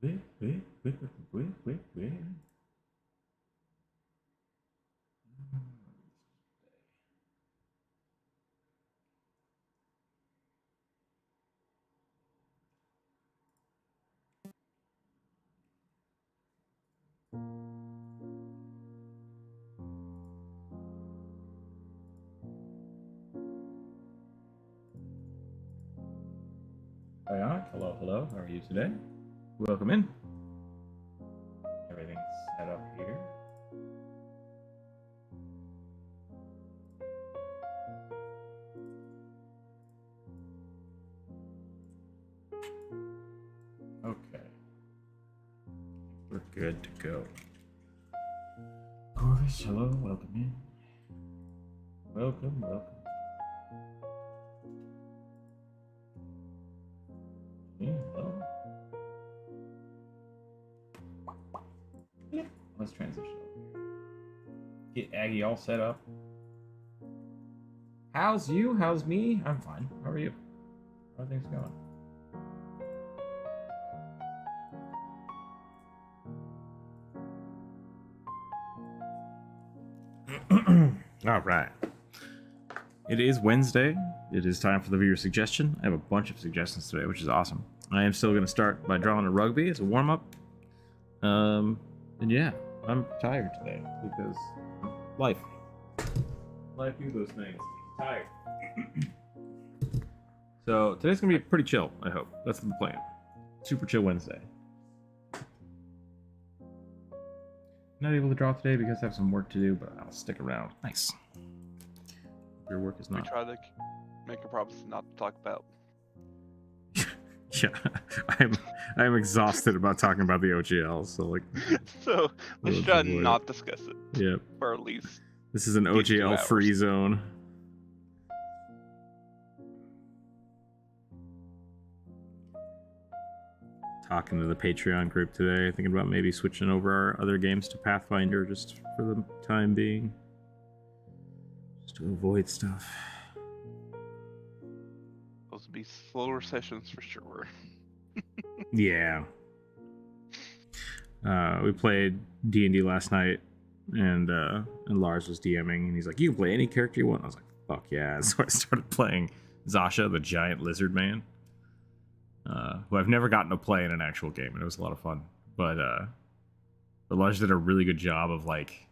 Bionic, hello, hello. How are you today? Welcome in. Everything's set up here. Okay. We're good to go. Corvus, hello, welcome in. Welcome, welcome. Yeah, hello. Yep. Let's transition over here. Get Aggie all set up. How's you? How's me? I'm fine. How are you? How are things going? All right. It is Wednesday. It is time for the viewer suggestion. I have a bunch of suggestions today, which is awesome. I am still going to start by drawing a rugby as a warm-up. And yeah, I'm tired today because life. Life do those things. I'm tired. So today's going to be pretty chill, I hope. That's the plan. Super chill Wednesday. Not able to draw today because I have some work to do, but I'll stick around. Nice. Your work is not. We try to make a promise not to talk about. Yeah, I'm exhausted about talking about the OGL. So like, so let's try to not discuss it. Yep. For at least. This is an OGL free zone. Talking to the Patreon group today, thinking about maybe switching over our other games to Pathfinder just for the time being. Just to avoid stuff. Those would be slower sessions for sure. Yeah. We played D&D last night, and Lars was DMing, and he's like, "You can play any character you want." I was like, "Fuck yeah!" So I started playing Zasha, the giant lizard man, who I've never gotten to play in an actual game, and it was a lot of fun. But Lars did a really good job of like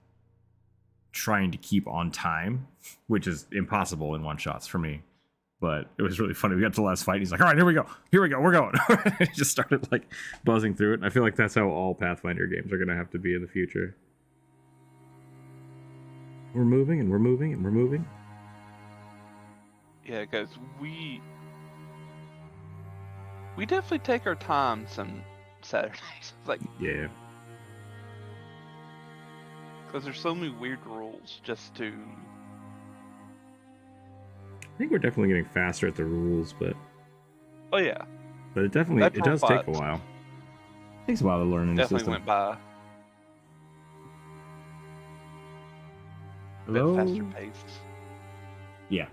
trying to keep on time, which is impossible in one shots for me. But it was really funny. We got to the last fight. And he's like, "All right, here we go, we're going." He just started like buzzing through it. And I feel like that's how all Pathfinder games are going to have to be in the future. We're moving and we're moving and we're moving. Yeah, guys, we definitely take our time some Saturdays. Like, yeah. Because there's so many weird rules just to. I think we're definitely getting faster at the rules, but. Oh yeah. But it definitely does take a while. It takes a while to learn. Definitely went by. Hello. A bit faster paced. Yeah.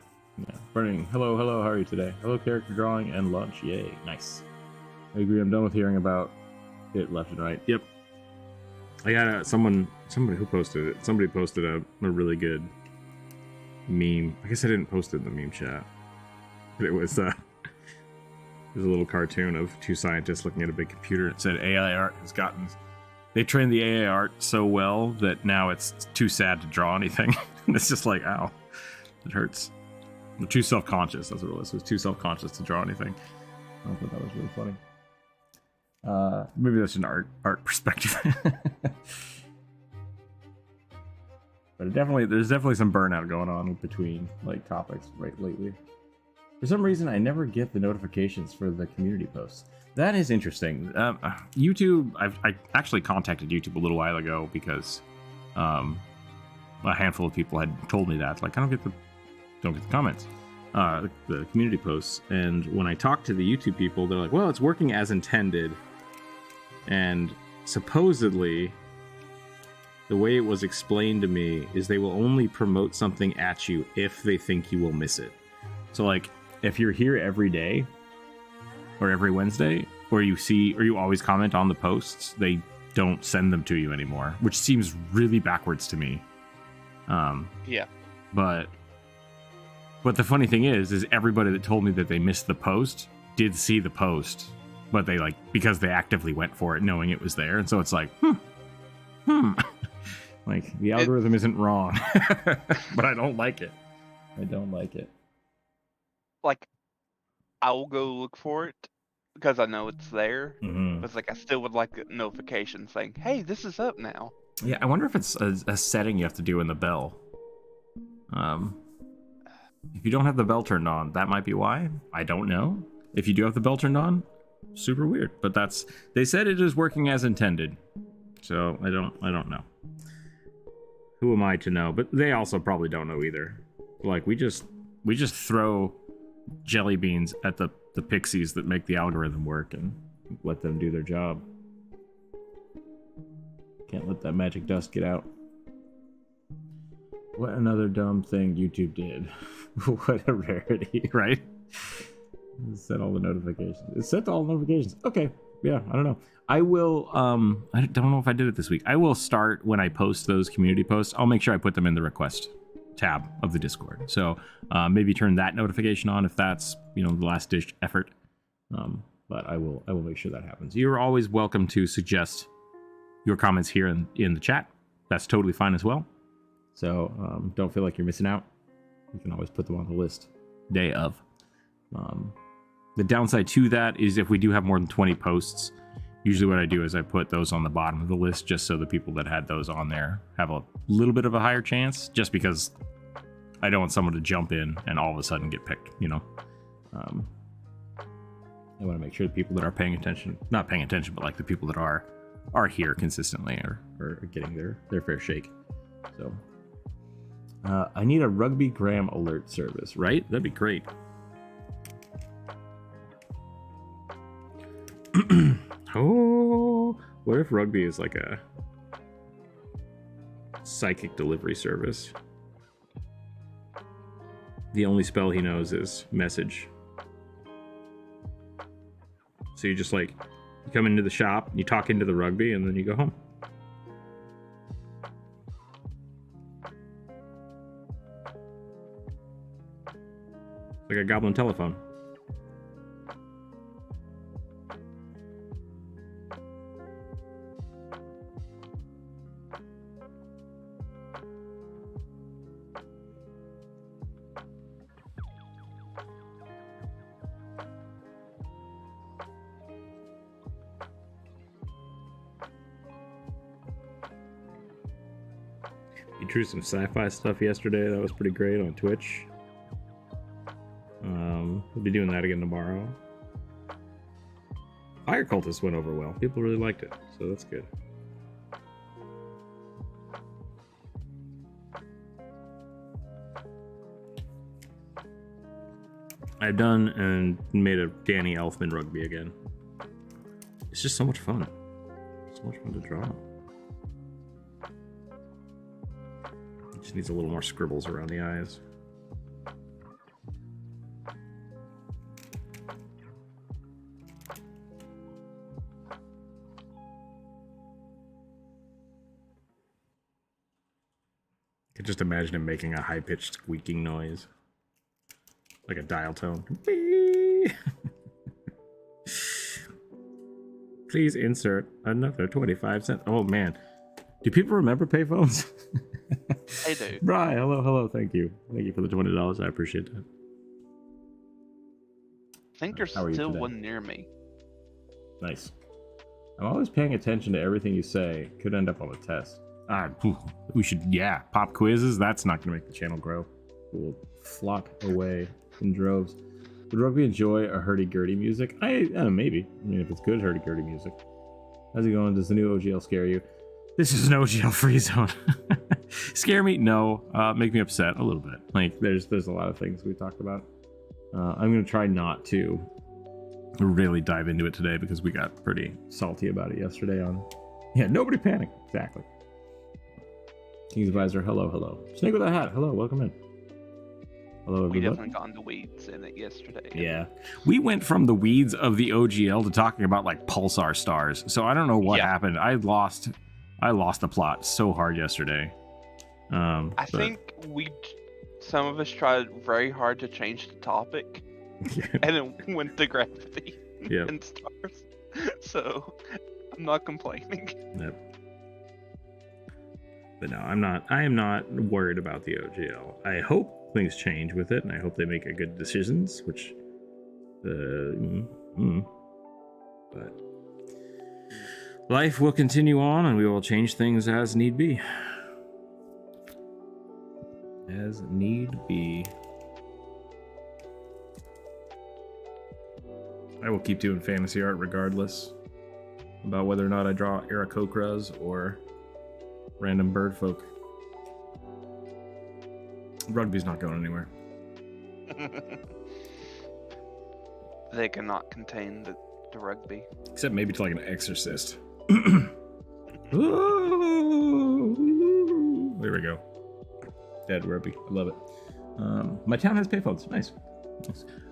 Burning. Hello, hello. How are you today? Hello, character drawing and lunch. Yay, nice. I agree. I'm done with hearing about it left and right. Yep. I got somebody who posted it. Somebody posted a really good meme. I guess I didn't post it in the meme chat, but it was a little cartoon of two scientists looking at a big computer. It said AI art has gotten. They trained the AI art so well that now it's too sad to draw anything. And it's just like, ow, it hurts. They're too self-conscious. That's what it was. It was too self-conscious to draw anything. I thought that was really funny. Maybe that's an art perspective. But there's definitely some burnout going on between like topics right lately. For some reason, I never get the notifications for the community posts. That is interesting. YouTube, I actually contacted YouTube a little while ago because a handful of people had told me that, like, I don't get the comments, the community posts. And when I talked to the YouTube people, they're like, well, it's working as intended. And supposedly, the way it was explained to me is they will only promote something at you if they think you will miss it. So, like, if you're here every day or every Wednesday, or you always comment on the posts, they don't send them to you anymore, which seems really backwards to me. Yeah. But the funny thing is everybody that told me that they missed the post did see the post, but they because they actively went for it knowing it was there. And so it's like, like the algorithm isn't wrong, but I don't like it. Like, I will go look for it because I know it's there. Mm-hmm. But it's like I still would like a notification saying, "Hey, this is up now." Yeah, I wonder if it's a setting you have to do in the bell. If you don't have the bell turned on, that might be why. I don't know. If you do have the bell turned on, super weird. But they said it is working as intended. So I don't know. Who am I to know? But they also probably don't know either. Like we just throw jelly beans at the pixies that make the algorithm work and let them do their job. Can't let that magic dust get out. What another dumb thing YouTube did. What a rarity, right? It set all the notifications. It set all the notifications. Okay. Yeah, I don't know. I will, I don't know if I did it this week. I will start when I post those community posts. I'll make sure I put them in the request tab of the Discord. So maybe turn that notification on if that's, the last ditch effort. But I will make sure that happens. You're always welcome to suggest your comments here in the chat. That's totally fine as well. So don't feel like you're missing out. You can always put them on the list day of. The downside to that is if we do have more than 20 posts, usually what I do is I put those on the bottom of the list just so the people that had those on there have a little bit of a higher chance, just because I don't want someone to jump in and all of a sudden get picked, I want to make sure the people that are paying attention, not paying attention, but like the people that are here consistently are getting their fair shake. So I need a rugby gram alert service, right? That'd be great. Oh, what if rugby is like a psychic delivery service? The only spell he knows is message. So you just you come into the shop, you talk into the rugby, and then you go home. Like a goblin telephone. You drew some sci-fi stuff yesterday. That was pretty great on Twitch. We'll be doing that again tomorrow. Fire Cultist went over well. People really liked it, so that's good. I've done and made a Danny Elfman rugby again. It's just so much fun. So much fun to draw. It just needs a little more scribbles around the eyes. I could just imagine him making a high-pitched squeaking noise. Like a dial tone. Please insert another 25 cents. Oh man. Do people remember payphones? They do. Bri, hello, thank you. Thank you for the $20. I appreciate that. I think there's still one near me. Nice. I'm always paying attention to everything you say. Could end up on the test. We should, pop quizzes. That's not going to make the channel grow. We'll flock away in droves. Would rugby enjoy a hurdy-gurdy music? Maybe. I mean, if it's good hurdy-gurdy music. How's it going? Does the new OGL scare you? This is an OGL free zone. Scare me? No. Make me upset a little bit. Like, there's a lot of things we talked about. I'm going to try not to really dive into it today because we got pretty salty about it yesterday on... Yeah, nobody panic. Exactly. King's Advisor, hello. Snake with a hat, hello, welcome in. Hello, We everybody. definitely got into weeds in it yesterday. Yeah. We went from the weeds of the OGL to talking about like pulsar stars. So I don't know what happened. I lost the plot so hard yesterday. I think some of us tried very hard to change the topic, and it went to gravity and stars. So I'm not complaining. Yep. But no, I am not worried about the OGL. I hope things change with it, and I hope they make a good decisions, which but life will continue on, and we will change things as need be. As need be. I will keep doing fantasy art regardless about whether or not I draw Aarakocras or random bird folk. Rugby's not going anywhere. They cannot contain the rugby. Except maybe to like an exorcist. There we go. Dead rugby. I love it. My town has payphones. Nice.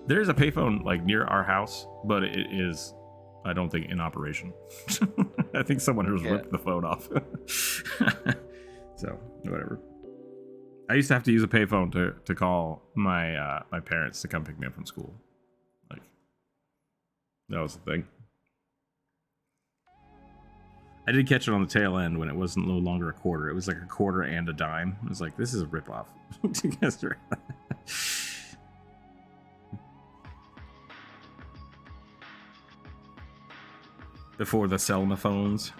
There's a payphone like near our house, but it is, I don't think, in operation. I think someone has ripped the phone off. So whatever. I used to have to use a payphone to call my my parents to come pick me up from school. Like that was the thing. I did catch it on the tail end when it wasn't no longer a quarter. It was like a quarter and a dime. I was like, this is a ripoff. Before the Selma-phones.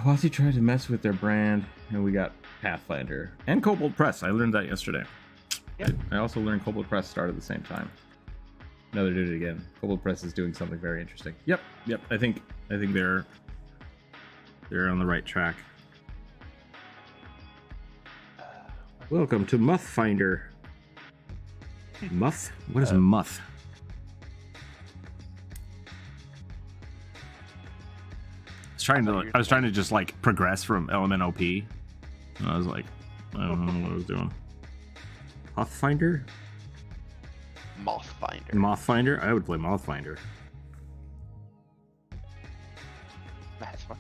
Watsy tried to mess with their brand, and we got Pathfinder and Kobold Press. I learned that yesterday. Yep. I also learned Kobold Press started at the same time. No, they're doing it again. Kobold Press is doing something very interesting. Yep. I think they're on the right track. Welcome to Muth Finder. Muth? What is Muth? I was trying to just like progress from LMNOP, and I was like, I don't know what I was doing. Mothfinder? Mothfinder? I would play Mothfinder. That's fun.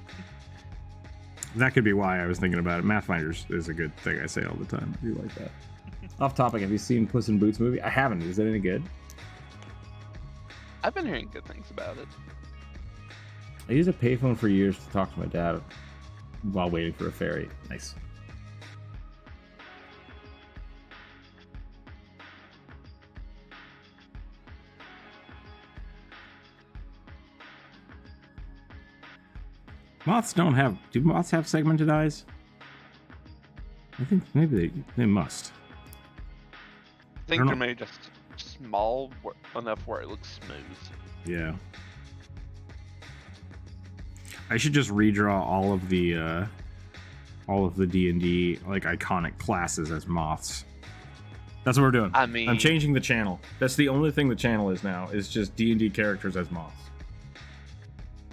That could be why I was thinking about it. Mathfinder is a good thing I say all the time. I do like that. Off topic, have you seen Puss in Boots movie? I haven't. Is it any good? I've been hearing good things about it. I used a payphone for years to talk to my dad while waiting for a ferry. Nice. Moths don't have... Do moths have segmented eyes? I think maybe they must. I think they're maybe just small enough where it looks smooth. Yeah. I should just redraw all of the D&D like iconic classes as moths. That's what we're doing. I mean, I'm changing the channel. That's the only thing the channel is now. Is just D&D characters as moths.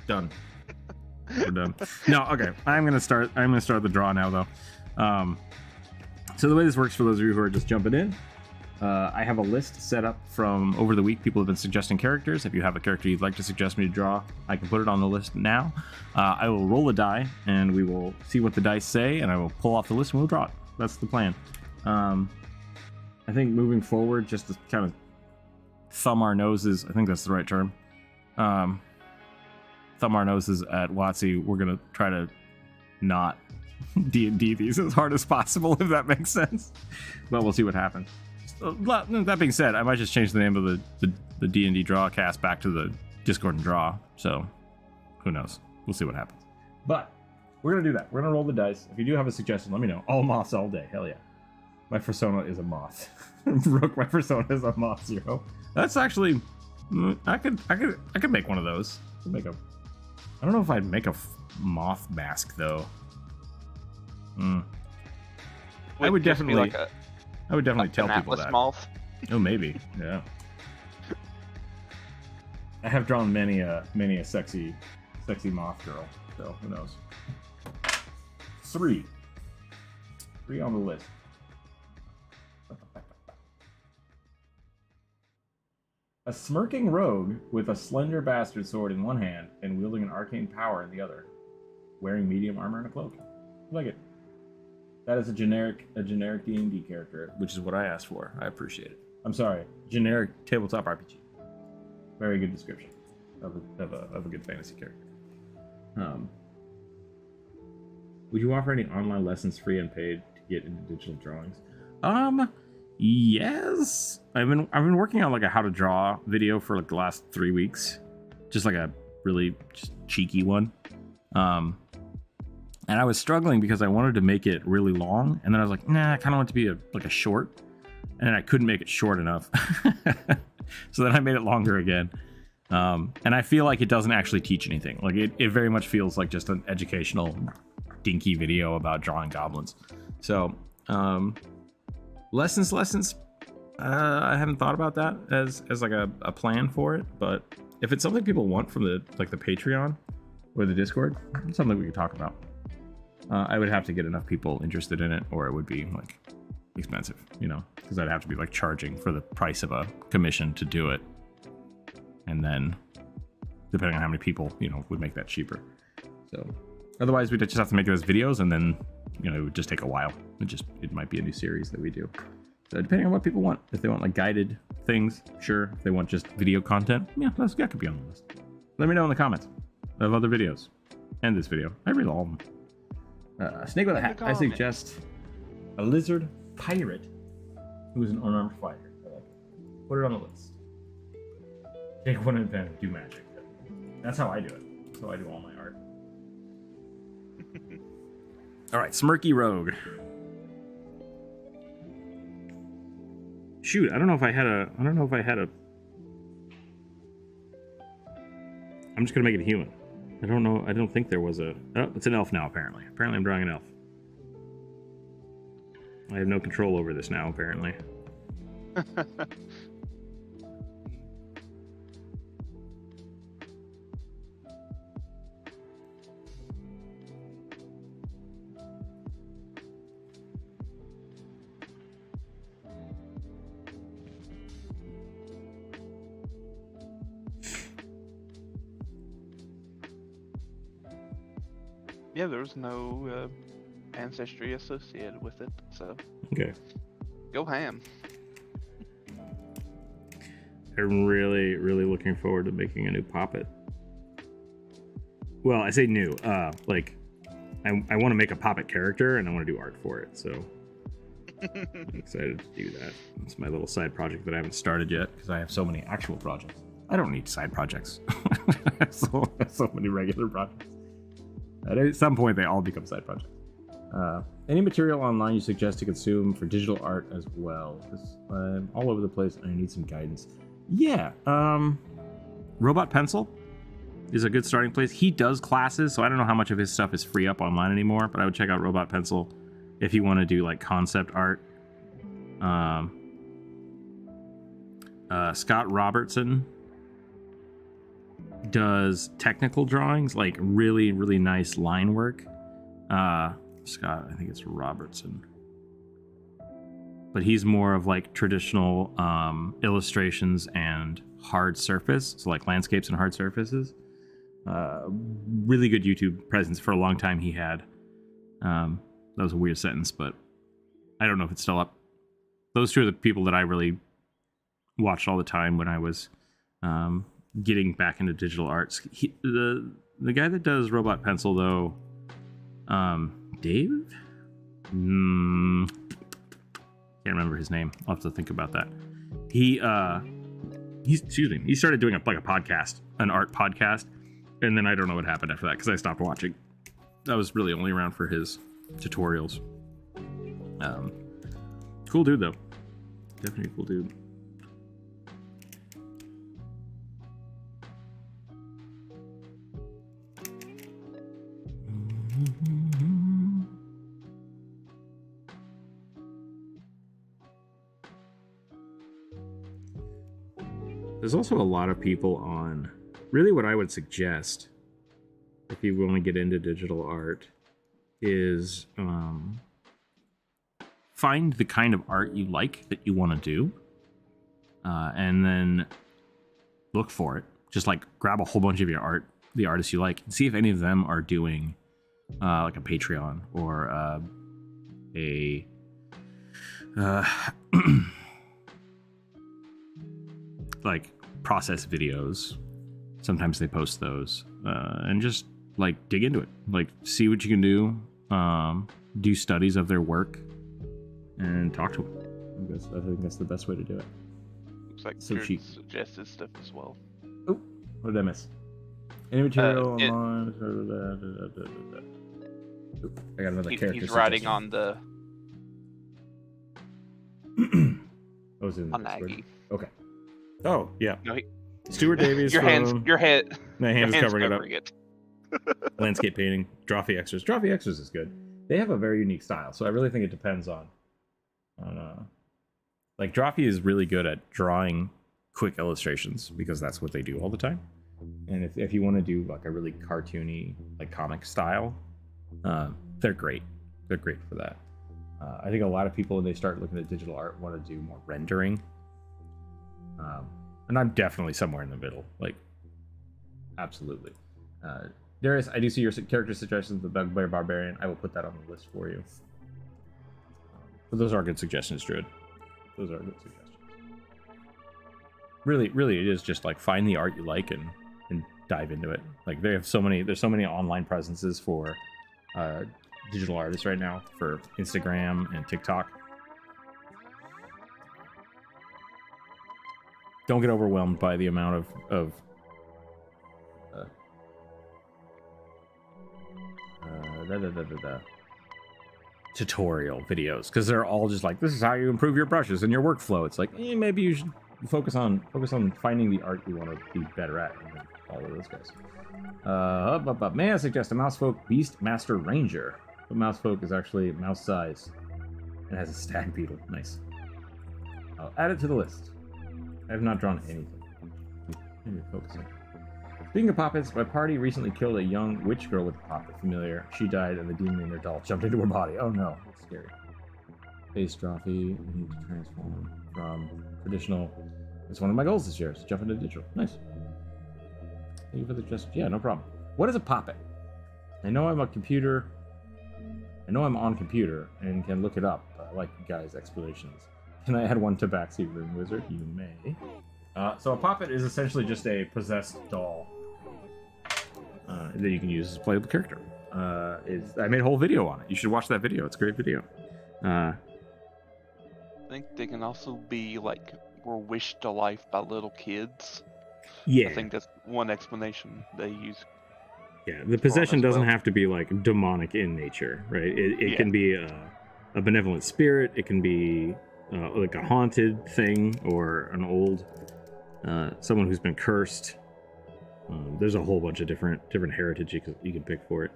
Done. We're done. No, okay. I'm gonna start the draw now though. So the way this works for those of you who are just jumping in, I have a list set up from over the week. People have been suggesting characters. If you have a character you'd like to suggest me to draw, I can put it on the list now. I will roll a die, and we will see what the dice say, and I will pull off the list, and we'll draw it. That's the plan. I think moving forward, just to kind of thumb our noses, I think that's the right term. Thumb our noses at WotC. We're going to try to not D&D these as hard as possible, if that makes sense. But we'll see what happens. That being said, I might just change the name of the D&D draw cast back to the Discord and draw. So who knows? We'll see what happens. But we're going to do that. We're going to roll the dice. If you do have a suggestion, let me know. All moths all day. Hell yeah. My persona is a moth. Rook, my persona is a moth 0. That's actually... I could make one of those. I don't know if I'd make a moth mask, though. I would definitely tell people that. Moth? Oh, maybe. Yeah. I have drawn many a sexy moth girl, so who knows. 3. 3 on the list. A smirking rogue with a slender bastard sword in one hand and wielding an arcane power in the other, wearing medium armor and a cloak. I like it. That is a generic D&D character, which is what I asked for. I appreciate it. I'm sorry, generic tabletop RPG. Very good description of a good fantasy character. Would you offer any online lessons, free and paid, to get into digital drawings? Yes. I've been working on like a how to draw video for like the last 3 weeks, just like a really just cheeky one. And I was struggling because I wanted to make it really long, and then I was like, nah, I kind of want it to be like a short, and then I couldn't make it short enough. So then I made it longer again. And I feel like it doesn't actually teach anything. Like it very much feels like just an educational dinky video about drawing goblins. So lessons. I haven't thought about that as like a plan for it, but if it's something people want from the Patreon or the Discord, it's something we could talk about. I would have to get enough people interested in it, or it would be like expensive, you know, because I'd have to be like charging for the price of a commission to do it, and then depending on how many people, you know, would make that cheaper. So otherwise we'd just have to make those videos, and then, you know, it would just take a while. It might be a new series that we do. So depending on what people want, if they want like guided things, sure. If they want just video content, yeah, that could be on the list. Let me know in the comments of other videos and this video. I read all of them. Snake with a hat. I suggest a lizard pirate who is an unarmed fighter. I like it. Put it on the list. Take one advantage, do magic. That's how I do it. That's how I do all my art. All right, Smirky Rogue. Shoot, I don't know if I had a. I'm just gonna make it a human. I don't know. I don't think there was a. Oh, it's an elf now. Apparently, I'm drawing an elf. I have no control over this now. Apparently. Yeah, there was no ancestry associated with it, so. Okay. Go ham. I'm really looking forward to making a new Poppet. Well, I say new. Like, I want to make a Poppet character, and I want to do art for it, so I'm excited to do that. It's my little side project that I haven't started yet, because I have so many actual projects. I don't need side projects. I have so many regular projects. At some point, they all become side projects. Any material online you suggest to consume for digital art as well? Because I'm all over the place and I need some guidance. Yeah, Robot Pencil is a good starting place. He does classes, so I don't know how much of his stuff is free up online anymore, but I would check out Robot Pencil if you want to do like concept art. Scott Robertson does technical drawings, like really nice line work. Scott, I think it's Robertson, but he's more of like traditional illustrations and hard surface, so like landscapes and hard surfaces. Really good YouTube presence. For a long time he had. That was a weird sentence, but I don't know if it's still up. Those two are the people that I really watched all the time when I was getting back into digital arts. The guy that does Robot Pencil, though, Dave? Can't remember his name. I'll have to think about that. He started doing a podcast, an art podcast, and then I don't know what happened after that because I stopped watching. I was really only around for his tutorials. Cool dude, though. Definitely a cool dude. There's also a lot of people on, really what I would suggest if you want to get into digital art is find the kind of art you like that you want to do, and then look for it. Just like grab a whole bunch of your art, the artists you like, and see if any of them are doing like a Patreon or like process videos. Sometimes they post those, and just like dig into it, like see what you can do, do studies of their work, and talk to them. I think that's the best way to do it. Looks like so cheap. Suggested stuff as well. Oh, what did I miss? Any material online? Oop, I got another character. He's writing on the. Oh, was in on Aggie. Okay. Oh yeah. No, Stuart Davies. Your hands is covering it up. Landscape painting. Drawfee Xers. Drawfee Xers is good. They have a very unique style, so I really think it depends on. Like Drawfee is really good at drawing quick illustrations because that's what they do all the time. And if you want to do like a really cartoony, like comic style, they're great. They're great for that. I think a lot of people when they start looking at digital art want to do more rendering. And I'm definitely somewhere in the middle. Like, absolutely. Darius, I do see your character suggestions, the Bugbear Barbarian. I will put that on the list for you. But those are good suggestions, Druid. Those are good suggestions. Really, it is just like find the art you like and dive into it. Like there's so many online presences for digital artists right now for Instagram and TikTok. Don't get overwhelmed by the amount of tutorial videos, because they're all just like, this is how you improve your brushes and your workflow. It's like, maybe you should focus on finding the art you want to be better at and then follow those guys. May I suggest a Mousefolk Beast Master Ranger? But Mousefolk is actually mouse size and has a stag beetle. Nice. I'll add it to the list. I have not drawn anything. Maybe focusing. Speaking of poppets, my party recently killed a young witch girl with a poppet familiar. She died and the demon in her doll jumped into her body. Oh no, that's scary. Face Drawfee, we need to transform from traditional. It's one of my goals this year, so jump into digital. Nice. Thank you for the suggestion. Yeah, no problem. What is a poppet? I know I'm on computer and can look it up. I like you guys' explanations. Can I add one to Backseat Room Wizard? You may. So a poppet is essentially just a possessed doll that you can use as a playable character. I made a whole video on it. You should watch that video. It's a great video. I think they can also be like were wished to life by little kids. Yeah. I think that's one explanation they use. Yeah, the possession doesn't have to be like demonic in nature, right? It can be a benevolent spirit. It can be like a haunted thing or an old someone who's been cursed. There's a whole bunch of different heritage you can pick for it.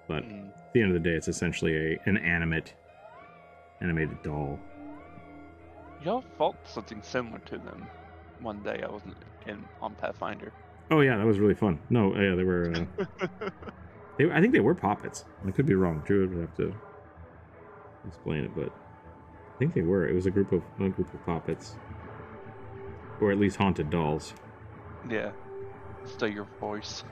But at the end of the day, it's essentially an animated doll. Y'all fought something similar to them one day. I wasn't on Pathfinder. Oh yeah, that was really fun. No, yeah, they were. I think they were poppets. I could be wrong. Druid would have to explain it, but I think they were. It was a group of poppets, or at least haunted dolls. Yeah, still your voice.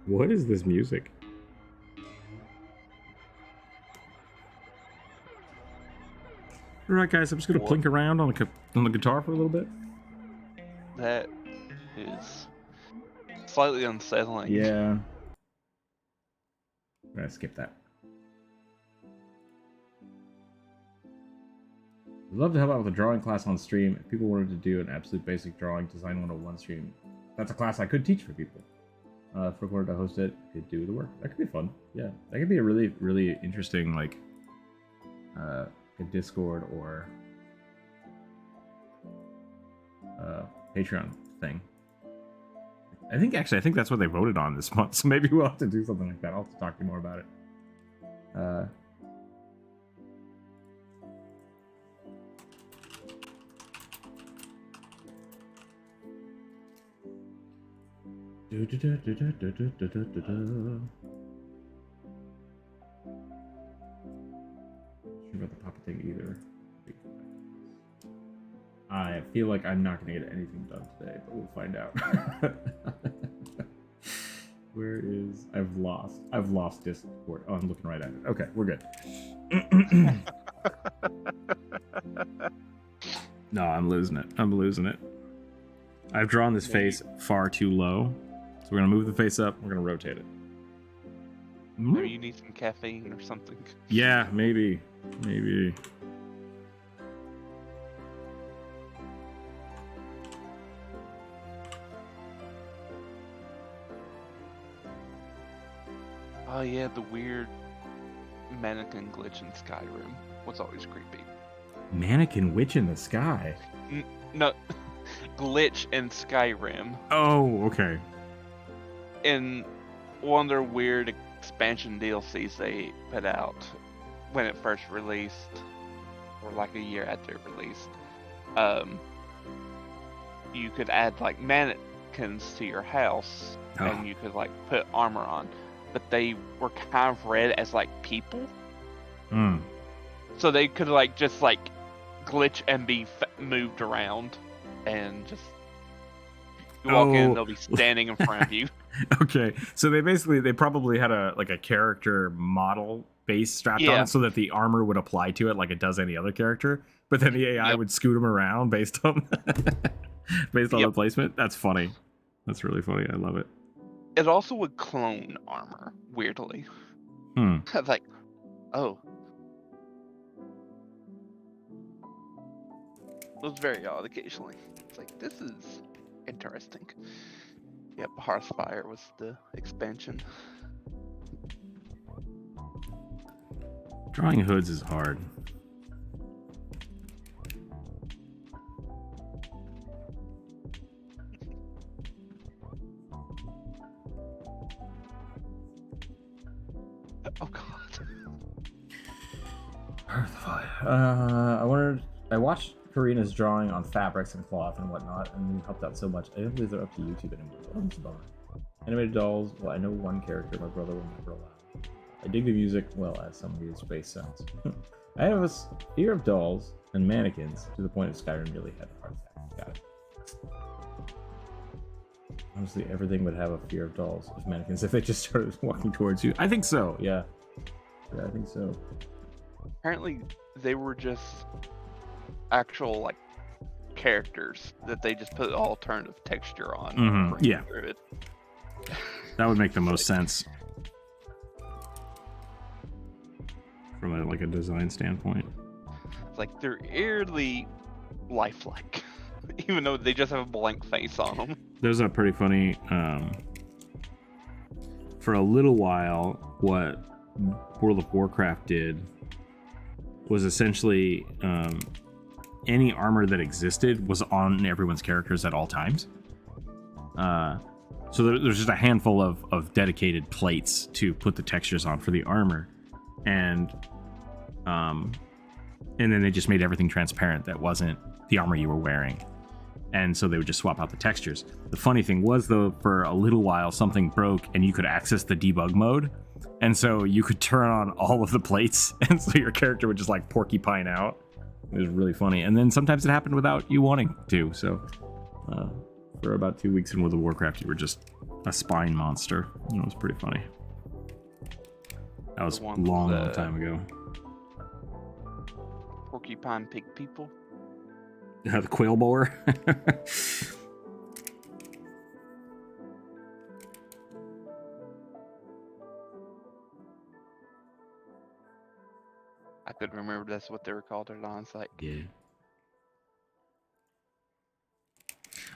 What is this music? Alright guys, I'm just gonna plink around on the guitar for a little bit. That is slightly unsettling. Yeah. I'm gonna skip that. I'd love to help out with a drawing class on stream. If people wanted to do an absolute basic drawing design 101 stream, that's a class I could teach for people. If we wanted to host it, could do the work. That could be fun. Yeah, that could be a really, really interesting, like, a Discord or Patreon thing. I think that's what they voted on this month. So maybe we'll have to do something like that. I'll have to talk to you more about it. About the puppet thing either. I feel like I'm not going to get anything done today, but we'll find out. Where is... I've lost Discord. Oh, I'm looking right at it. Okay, we're good. No, I'm losing it. I've drawn this face far too low, so we're going to move the face up. We're going to rotate it. Maybe you need some caffeine or something. Yeah, maybe. Oh yeah, the weird mannequin glitch in Skyrim was always creepy. Mannequin witch in the sky? No, glitch in Skyrim. Oh, okay. In one of their weird expansion DLCs they put out when it first released, or like a year after it released, you could add like mannequins to your house, and you could like put armor on, but they were kind of read as like people. So they could like just like glitch and be moved around, and just you walk in, they'll be standing in front of you. Okay, so they probably had a character model base strapped on it so that the armor would apply to it like it does any other character, but then the AI would scoot them around based on the placement. That's funny. That's really funny. I love it. It also would clone armor, weirdly. I was like, oh. It was very odd occasionally. It's like, this is interesting. Yep, Hearthfire was the expansion. Drawing hoods is hard. Oh god. Hearthfire. I watched Karina's drawing on fabrics and cloth and whatnot, and it helped out so much. I don't believe they're up to YouTube anymore. Oh, that's a bummer. Animated dolls. Well, I know one character my brother will never allow. I dig the music, well, as some weird space sounds. I have a fear of dolls and mannequins to the point of Skyrim really had a heart attack. Got it. Honestly, everything would have a fear of dolls if mannequins if they just started walking towards you. I think so. Yeah, I think so. Apparently, they were just actual like characters that they just put alternative texture on. Yeah, that would make the most sense from a design standpoint. It's like they're eerily lifelike, even though they just have a blank face on them. There's a pretty funny. For a little while, what World of Warcraft did was essentially any armor that existed was on everyone's characters at all times. So there's just a handful of dedicated plates to put the textures on for the armor, and then they just made everything transparent that wasn't the armor you were wearing, and so they would just swap out the textures. The funny thing was, though, for a little while something broke and you could access the debug mode, and so you could turn on all of the plates, and so your character would just like porcupine out. It was really funny. And then sometimes it happened without you wanting to. So for about 2 weeks in World of Warcraft, you were just a spine monster. And it was pretty funny. That was a long time ago. Porcupine pig people? The quail boar? I could remember that's what they were called at on site. Yeah.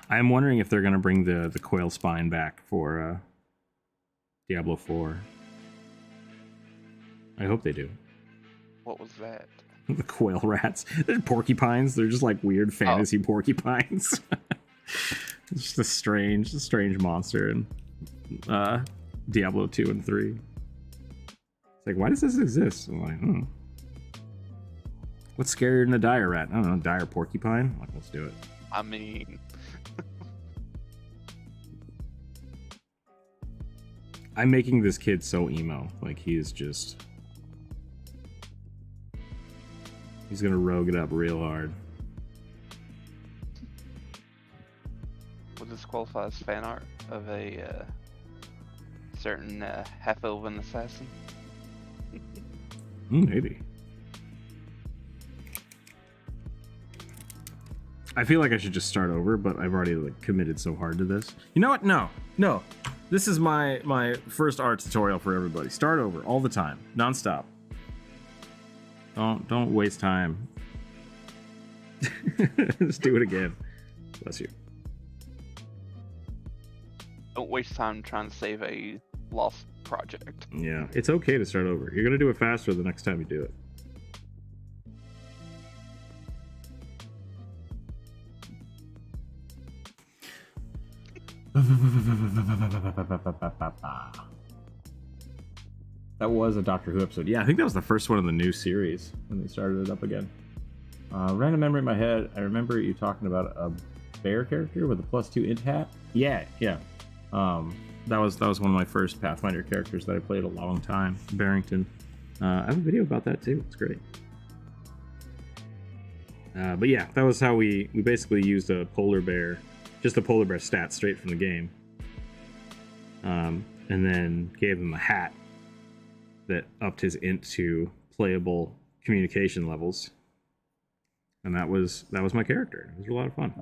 I'm wondering if they're going to bring the quail spine back for Diablo 4. I hope they do. What was that? The quail rats. They're porcupines. They're just like weird fantasy porcupines. It's just a strange monster in Diablo 2 and 3. It's like, why does this exist? I'm like, What's scarier than a dire rat? I don't know, dire porcupine? Like, let's do it. I mean... I'm making this kid so emo. Like, he's just... He's gonna rogue it up real hard. Would this qualify as fan art of a certain half-elven assassin? Maybe. I feel like I should just start over, but I've already like committed so hard to this. You know what? No. This is my first art tutorial for everybody. Start over all the time, nonstop. Don't waste time. Just do it again. Bless you. Don't waste time trying to save a lost project. Yeah, it's okay to start over. You're gonna do it faster the next time you do it. That was a Doctor Who episode. Yeah, I think that was the first one in the new series when they started it up again. Random memory in my head. I remember you talking about a bear character with a +2 int hat. Yeah. That was one of my first Pathfinder characters that I played a long time. Barrington. I have a video about that too. It's great. But yeah, that was how we basically used a polar bear, just a polar bear stat straight from the game, and then gave him a hat that upped his int to playable communication levels, and that was my character. It was a lot of fun.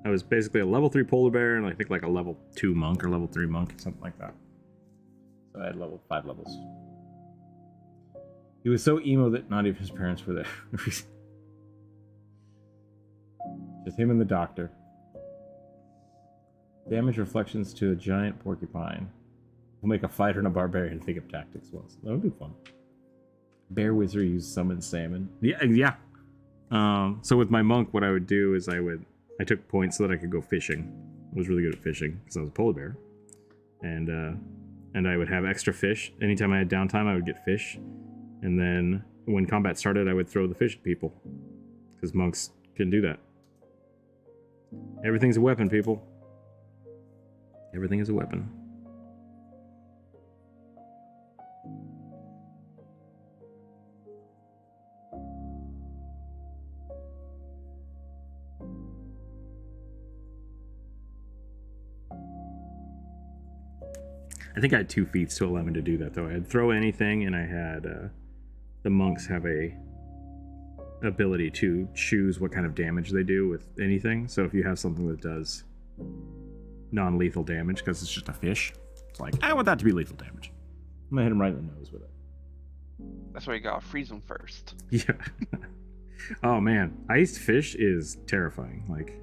I was basically a level 3 polar bear and I think like a level 2 monk or level 3 monk, something like that. So I had 5 levels. He was so emo that not even his parents were there. Just him and the doctor. Damage reflections to a giant porcupine. We'll make a fighter and a barbarian think of tactics once. That would be fun. Bear wizard used summon salmon. Yeah. So with my monk, what I would do is I took points so that I could go fishing. I was really good at fishing because I was a polar bear, and I would have extra fish. Anytime I had downtime, I would get fish, and then when combat started, I would throw the fish at people because monks can do that. Everything's a weapon, people. Everything is a weapon. I think I had 2 feats to allow me to do that, though. I had throw anything, and I had the monks have a ability to choose what kind of damage they do with anything. So if you have something that does non-lethal damage, because it's just a fish, it's like, I want that to be lethal damage. I'm gonna hit him right in the nose with it. That's why you gotta freeze them first. Yeah. Oh man, iced fish is terrifying. Like,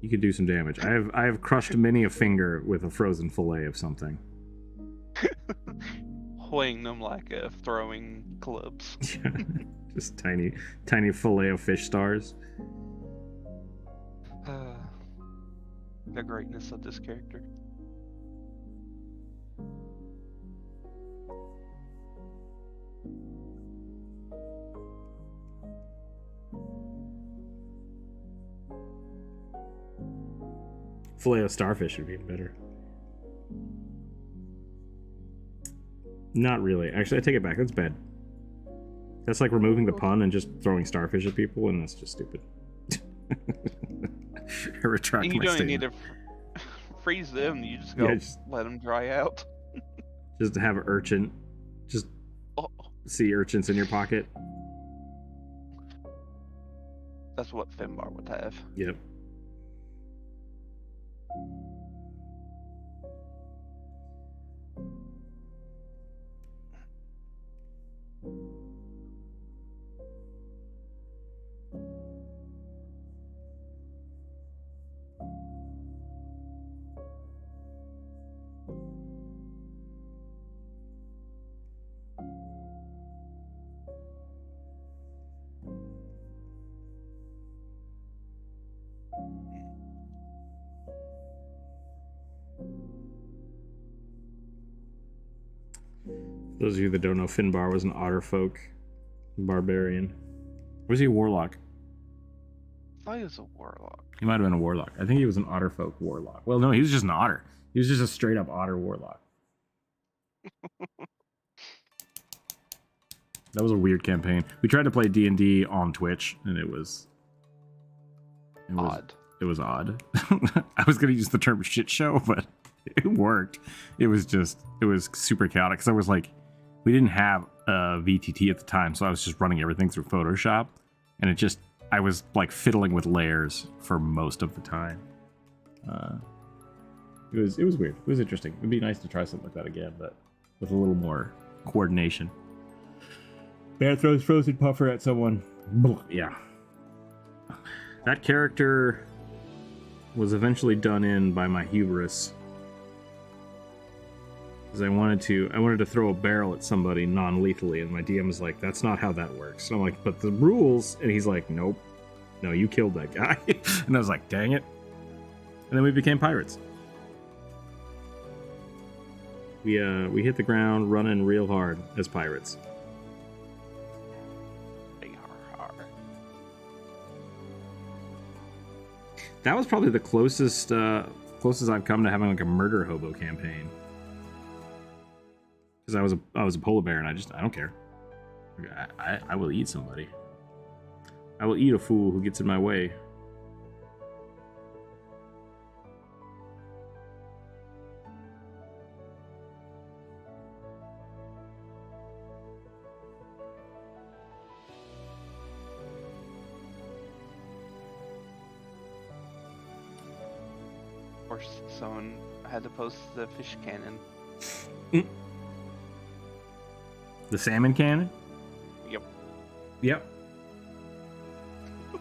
you could do some damage. I have crushed many a finger with a frozen fillet of something. Hoying them like throwing clubs. Yeah, just tiny fillet of fish stars. The greatness of this character. Fillet of starfish would be better. Not really. Actually, I take it back. That's bad. That's like removing the pun and just throwing starfish at people, and that's just stupid. I retract my statement. You don't need to freeze them. You just go let them dry out. Just to have an urchin. Just sea urchins in your pocket. That's what Finbar would have. Yep. Those of you that don't know, Finbar was an Otterfolk barbarian. Was he a warlock? I thought he was a warlock. He might have been a warlock. I think he was an Otterfolk warlock. Well, no, he was just an otter. He was just a straight up otter warlock. That was a weird campaign. We tried to play D&D on Twitch, and it was odd. It was odd. I was going to use the term shit show, but it worked. It was super chaotic. Because I was like, we didn't have a VTT at the time, so I was just running everything through Photoshop, and I was like fiddling with layers for most of the time. It was weird. It was interesting. It'd be nice to try something like that again, but with a little more coordination. Bear throws frozen puffer at someone. Yeah. That character was eventually done in by my hubris. Because I wanted to throw a barrel at somebody non-lethally, and my DM was like, that's not how that works. And I'm like, but the rules, and he's like, nope. No, you killed that guy. And I was like, dang it. And then we became pirates. We hit the ground running real hard as pirates. That was probably the closest I've come to having like a murder hobo campaign. Because I was a polar bear, and I don't care. I will eat somebody. I will eat a fool who gets in my way. Someone had to post the fish cannon. The salmon cannon? Yep.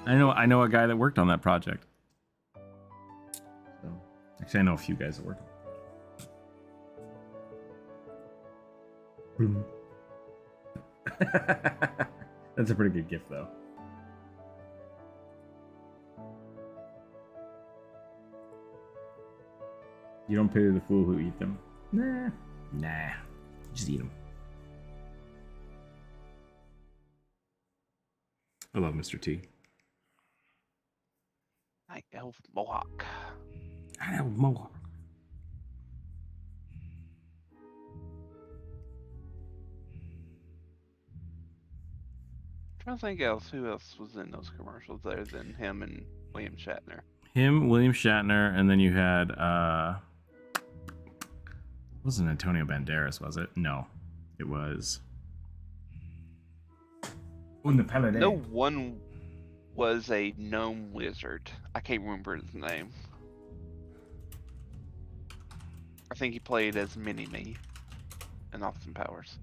I know a guy that worked on that project. So, actually, I know a few guys that worked on it. That's a pretty good gift, though. You don't pity the fool who eat them? Nah. Just eat them. I love Mr. T. Night Elf Mohawk. Night Elf Mohawk. I'm trying to think who else was in those commercials other than him and William Shatner. Him, William Shatner, and then you had it wasn't Antonio Banderas, was it? No. It was No one was a gnome wizard. I can't remember his name. I think he played as Mini-Me in Austin Powers.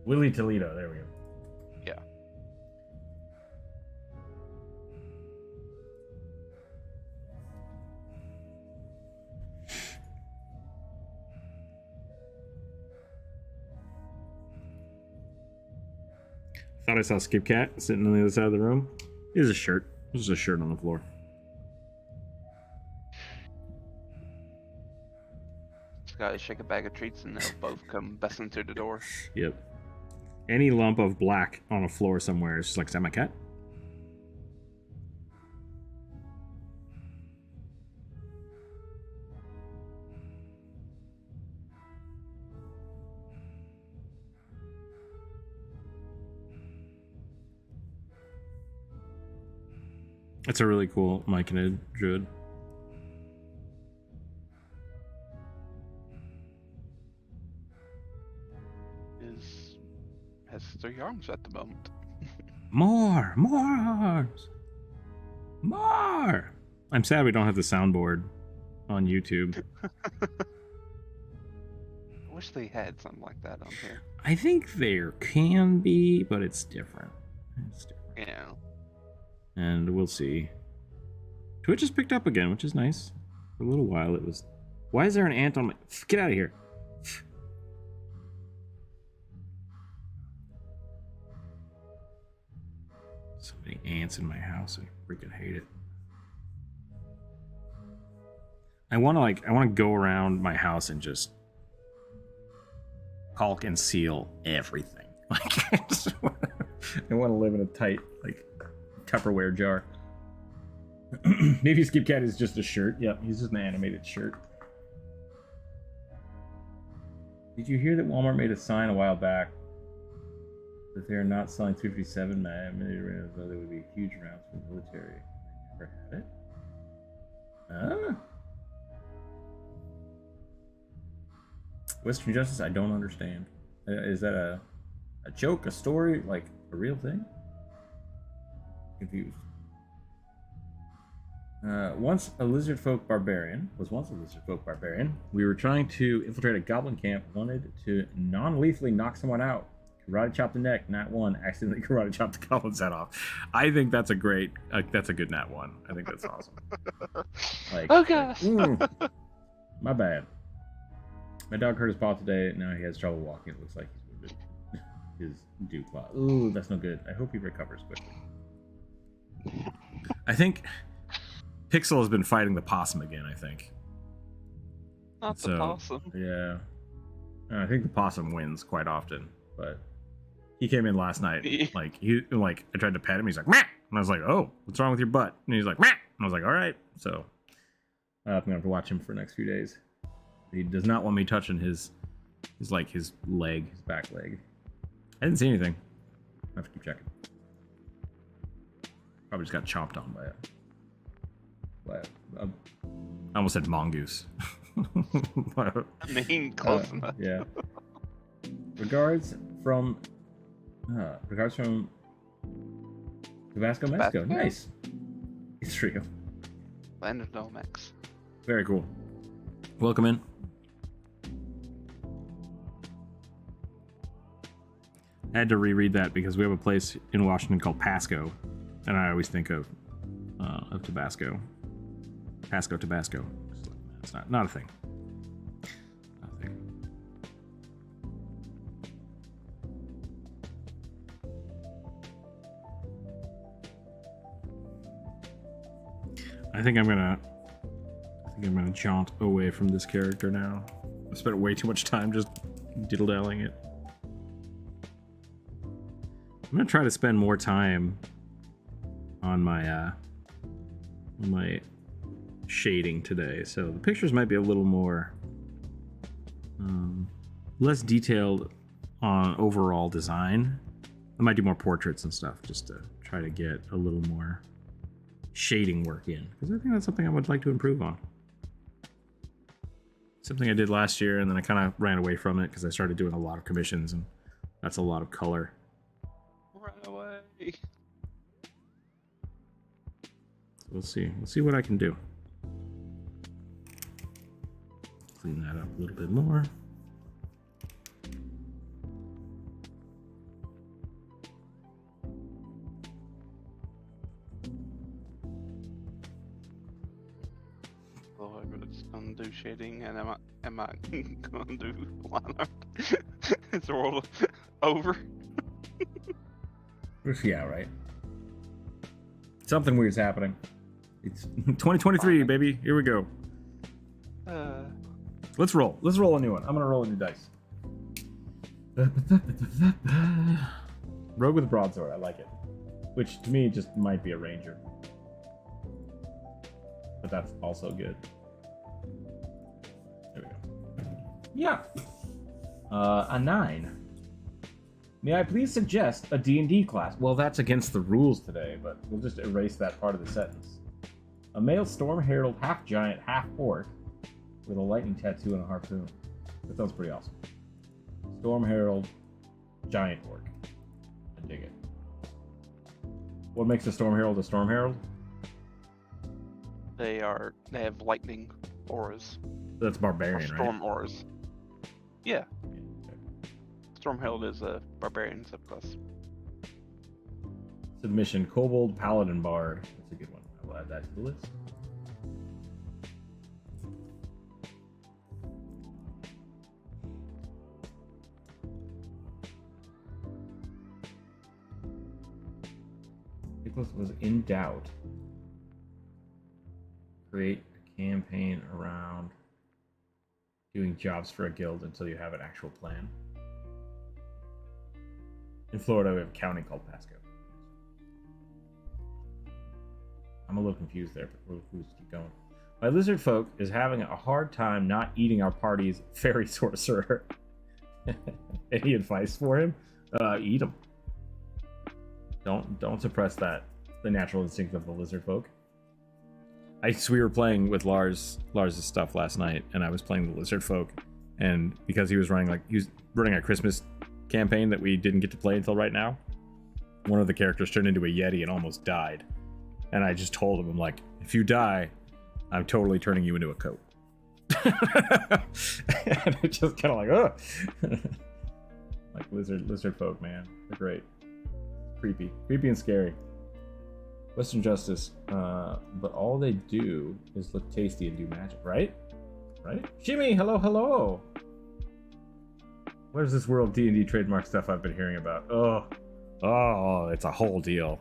Willie Toledo, there we go. Yeah. Thought I saw Skip Cat sitting on the other side of the room. Here's a shirt. There's a shirt on the floor. Just gotta shake a bag of treats and they'll both come busting through the door. Yep. Any lump of black on a floor somewhere is just like, is that my cat? That's a really cool Myconid druid. Has 3 arms at the moment. More arms. More. I'm sad we don't have the soundboard on YouTube. I wish they had something like that on here. I think there can be, but it's different. Yeah. And we'll see. Twitch has picked up again, which is nice. For a little while it was... Why is there an ant on my... Get out of here. So many ants in my house. I freaking hate it. I want to go around my house and just caulk and seal everything. Like, I want to live in a tight, like, Tupperware jar. Maybe Skip Cat is just a shirt. Yep, he's just an animated shirt. Did you hear that Walmart made a sign a while back that they are not selling 357 millimeters, though there would be huge rounds for the military? Never had it? Ah. Western Justice, I don't understand. Is that a joke, a story, like a real thing? Confused. Once a lizard folk barbarian. We were trying to infiltrate a goblin camp, wanted to non-lethally knock someone out. Karate chop the neck, nat 1, accidentally karate chop the goblin's head off. I think that's a great, that's a good nat 1. I think that's awesome. Like, oh gosh. My bad. My dog hurt his paw today. Now he has trouble walking. It looks like he's wounded. His dew claw. Ooh, that's no good. I hope he recovers quickly. I think Pixel has been fighting the possum again, I think. Not the possum. Yeah. I think the possum wins quite often, but he came in last night. I tried to pet him. He's like, meh! And I was like, oh, what's wrong with your butt? And he's like, meh! And I was like, all right. So I'm gonna have to watch him for the next few days. He does not want me touching his leg, his back leg. I didn't see anything. I have to keep checking. Probably just got chomped on by I almost said mongoose. I mean, close enough. Yeah. Regards from Tabasco, Mexico. Nice. It's real. Land of Nomex. Very cool. Welcome in. I had to reread that because we have a place in Washington called Pasco, and I always think of Tabasco. Pasco, Tabasco. It's not a thing. Not a thing. I think I'm gonna jaunt away from this character now. I spent way too much time just diddle-dallying it. I'm gonna try to spend more time on my shading today, so the pictures might be a little more less detailed on overall design. I might do more portraits and stuff just to try to get a little more shading work in, because I think that's something I would like to improve on. Something I did last year, and then I kind of ran away from it because I started doing a lot of commissions, and that's a lot of color. Run away. So we'll see. We'll see what I can do. Clean that up a little bit more. Do shading, and am I gonna do line art? Is the world over? Yeah, right. Something weird's happening. It's 2023, baby. Here we go. Let's roll. Let's roll a new one. I'm gonna roll a new dice. Rogue with a broadsword. I like it. Which to me just might be a ranger, but that's also good. There we go. Yeah. A 9. May I please suggest a D&D class? Well, that's against the rules today, but we'll just erase that part of the sentence. A male storm herald, half giant, half orc, with a lightning tattoo and a harpoon. That sounds pretty awesome. Storm herald, giant orc. I dig it. What makes a storm herald a storm herald? They have lightning auras. That's barbarian, or storm right? auras. Yeah. Storm herald is a barbarian subclass. Submission, kobold, paladin, bard. That's a good one. I will add that to the list. Nicholas was in doubt. Create a campaign around doing jobs for a guild until you have an actual plan. In Florida, we have a county called Pasco. I'm a little confused there, but we'll just keep going. My lizard folk is having a hard time not eating our party's fairy sorcerer. Any advice for him? Eat him. Don't suppress that. The natural instinct of the lizard folk. We were playing with Lars's stuff last night, and I was playing the lizard folk, and because he was running a Christmas campaign that we didn't get to play until right now, one of the characters turned into a Yeti and almost died. And I just told him, I'm like, if you die, I'm totally turning you into a coat. And it's just kind of like, ugh. Like lizard folk, man. They're great. Creepy and scary. Western Justice, but all they do is look tasty and do magic, right? Jimmy, hello. Where's this World D&D trademark stuff I've been hearing about? Oh, it's a whole deal.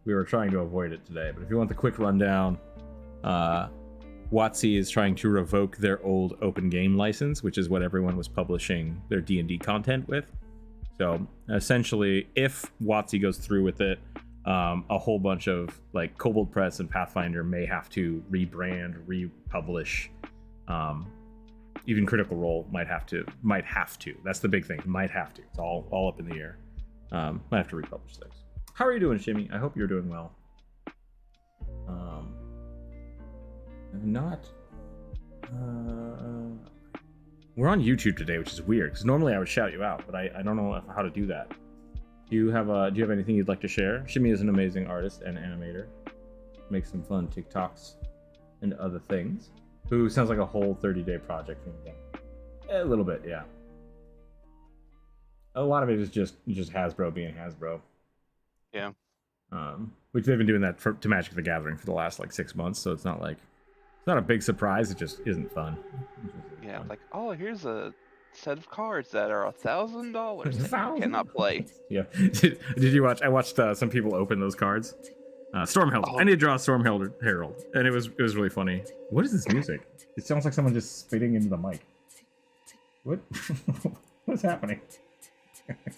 We were trying to avoid it today, but if you want the quick rundown, WotC is trying to revoke their old open game license, which is what everyone was publishing their D&D content with. So essentially, if WotC goes through with it, a whole bunch of like Kobold Press and Pathfinder may have to rebrand, republish. Even Critical Role might have to. That's the big thing. Might have to. It's all up in the air. Might have to republish things. How are you doing, Shimmy? I hope you're doing well. We're on YouTube today, which is weird because normally I would shout you out, but I don't know how to do that. Do you have anything you'd like to share? Shimmy is an amazing artist and animator. Makes some fun TikToks and other things. Who sounds like a whole 30-day project thing. A little bit, yeah. A lot of it is just Hasbro being Hasbro. Yeah. Which they've been doing that to Magic the Gathering for the last like 6 months, so it's not a big surprise. It just isn't fun. Yeah, fun. Like, oh, here's a set of cards that are $1,000 that you cannot play. Yeah. Did you watch? I watched some people open those cards. Storm Herald. I need to draw a Storm Herald, and it was really funny. What is this music? It sounds like someone just spitting into the mic. What? What's happening?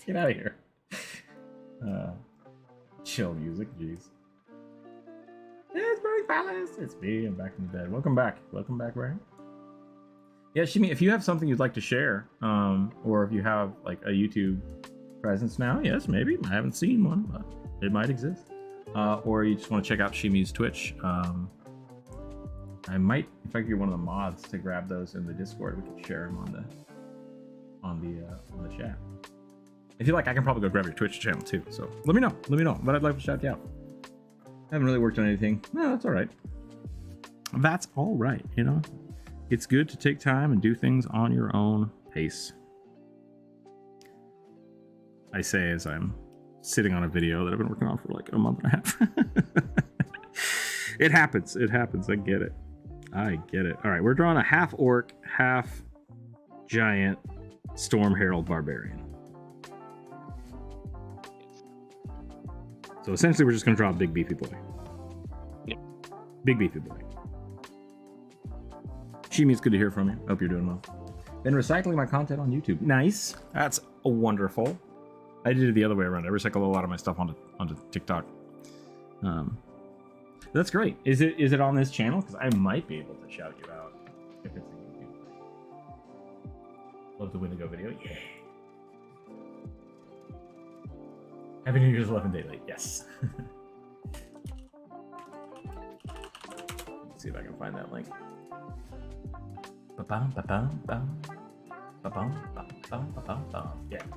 Get out of here. Chill music, jeez. It's Burning Palace. It's me. I'm back from the dead. Welcome back, Ryan. Yeah, Shimi, if you have something you'd like to share, or if you have like a YouTube presence now, yes, maybe. I haven't seen one, but it might exist. Or you just want to check out Shimi's Twitch. I might, if I could get one of the mods to grab those in the Discord, we could share them on the chat. If you like, I can probably go grab your Twitch channel too. So let me know. But I'd like to shout you out. I haven't really worked on anything. No, that's all right. That's all right. You know, it's good to take time and do things on your own pace. I say as I'm sitting on a video that I've been working on for like a month and a half. It happens. I get it. All right, we're drawing a half orc, half giant Storm Herald barbarian. So essentially, we're just going to draw a big beefy boy. Yep. Big beefy boy. Shimi, it's good to hear from you. Hope you're doing well. Been recycling my content on YouTube. Nice. That's wonderful. I did it the other way around. I recycle a lot of my stuff onto TikTok. That's great. Is it on this channel? Because I might be able to shout you out if it's in YouTube. Love the Windigo video. Yeah. Happy New Year's 11 day late. Yes. Let's see if I can find that link. Yeah.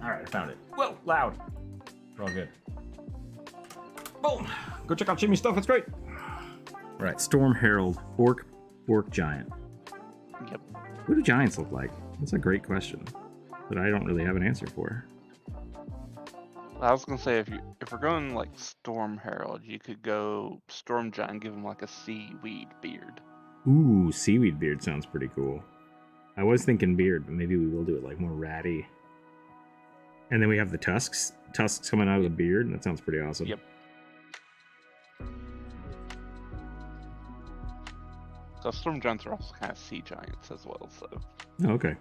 All right, I found it. Whoa, loud. We're all good. Boom. Go check out Jimmy's stuff. It's great. All right, Storm Herald, orc giant. Yep. What do giants look like? That's a great question that I don't really have an answer for. I was gonna say if we're going like Storm Herald, you could go Storm Giant, give him like a seaweed beard. Ooh, seaweed beard sounds pretty cool. I was thinking beard, but maybe we will do it like more ratty. And then we have the tusks coming out of the beard, and that sounds pretty awesome. Yep. So storm giants are also kind of sea giants as well. So. Oh, okay.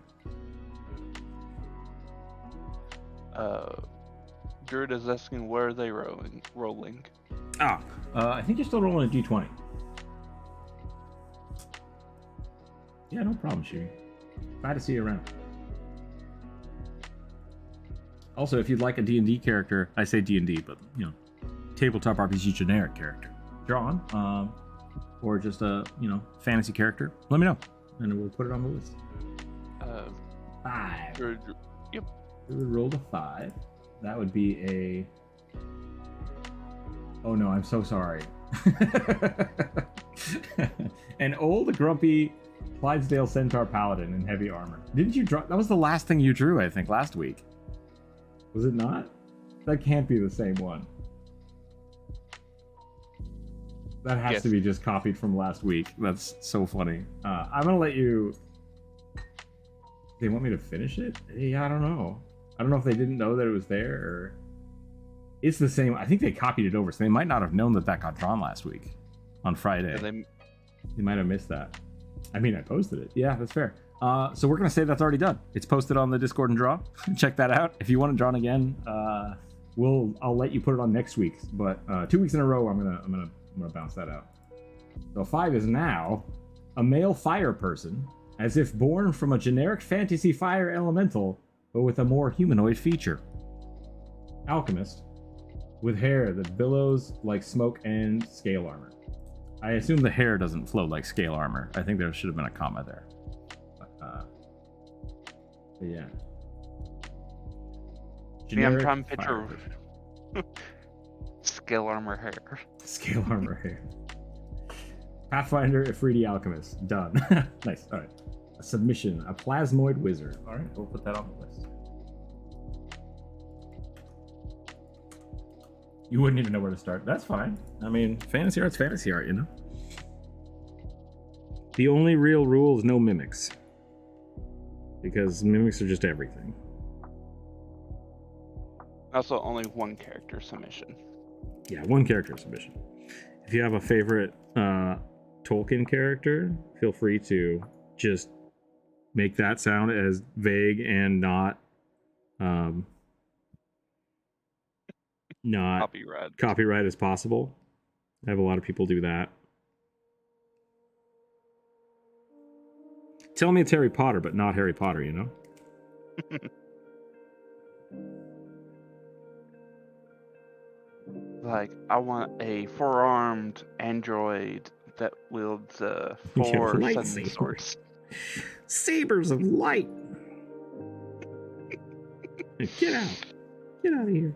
Druid is asking where are they rolling? I think you're still rolling a d20. Yeah, no problem, Shiri. Glad to see you around. Also, if you'd like a D&D character, I say D&D, but, you know, tabletop RPG generic character drawn, or just a, you know, fantasy character, let me know, and we'll put it on the list. 5. Yep. We would roll a 5. That would be a... Oh no, I'm so sorry. An old, grumpy Clydesdale Centaur Paladin in heavy armor. Didn't you draw? That was the last thing you drew, I think, last week. Was it not? That can't be the same one. That has to be just copied from last week. That's so funny. I'm gonna let you... They want me to finish it? Yeah, I don't know. I don't know if they didn't know that it was there, or... It's the same. I think they copied it over, so they might not have known that that got drawn last week on Friday. Yeah, they might have missed that. I mean, I posted it. Yeah, that's fair. So we're gonna say that's already done. It's posted on the Discord and draw. Check that out. If you want to draw again, I'll let you put it on next week's. But 2 weeks in a row, I'm gonna bounce that out. So 5 is now a male fire person, as if born from a generic fantasy fire elemental, but with a more humanoid feature. Alchemist, with hair that billows like smoke and scale armor. I assume the hair doesn't flow like scale armor. I think there should have been a comma there. But yeah. I'm trying to picture scale armor hair. Scale armor hair. Pathfinder, Ifriti Alchemist. Done. Nice. All right. A submission. A plasmoid wizard. All right. We'll put that on the list. You wouldn't even know where to start. That's fine. I mean, fantasy art's fantasy art, you know? The only real rule is no mimics. Because mimics are just everything. Also, only one character submission. Yeah, one character submission. If you have a favorite Tolkien character, feel free to just make that sound as vague and not copyright as possible. I have a lot of people do that. Tell me it's Harry Potter, but not Harry Potter, you know? Like, I want a four-armed android that wields 4 sudden swords. Sabers of light! Get out! Get out of here.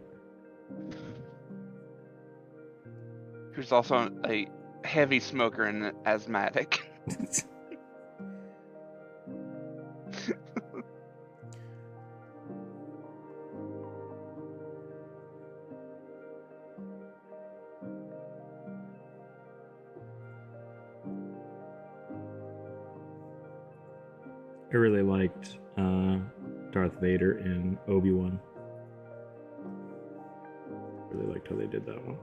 Who's also a heavy smoker and an asthmatic. I really liked Darth Vader in Obi-Wan. Really liked how they did that one.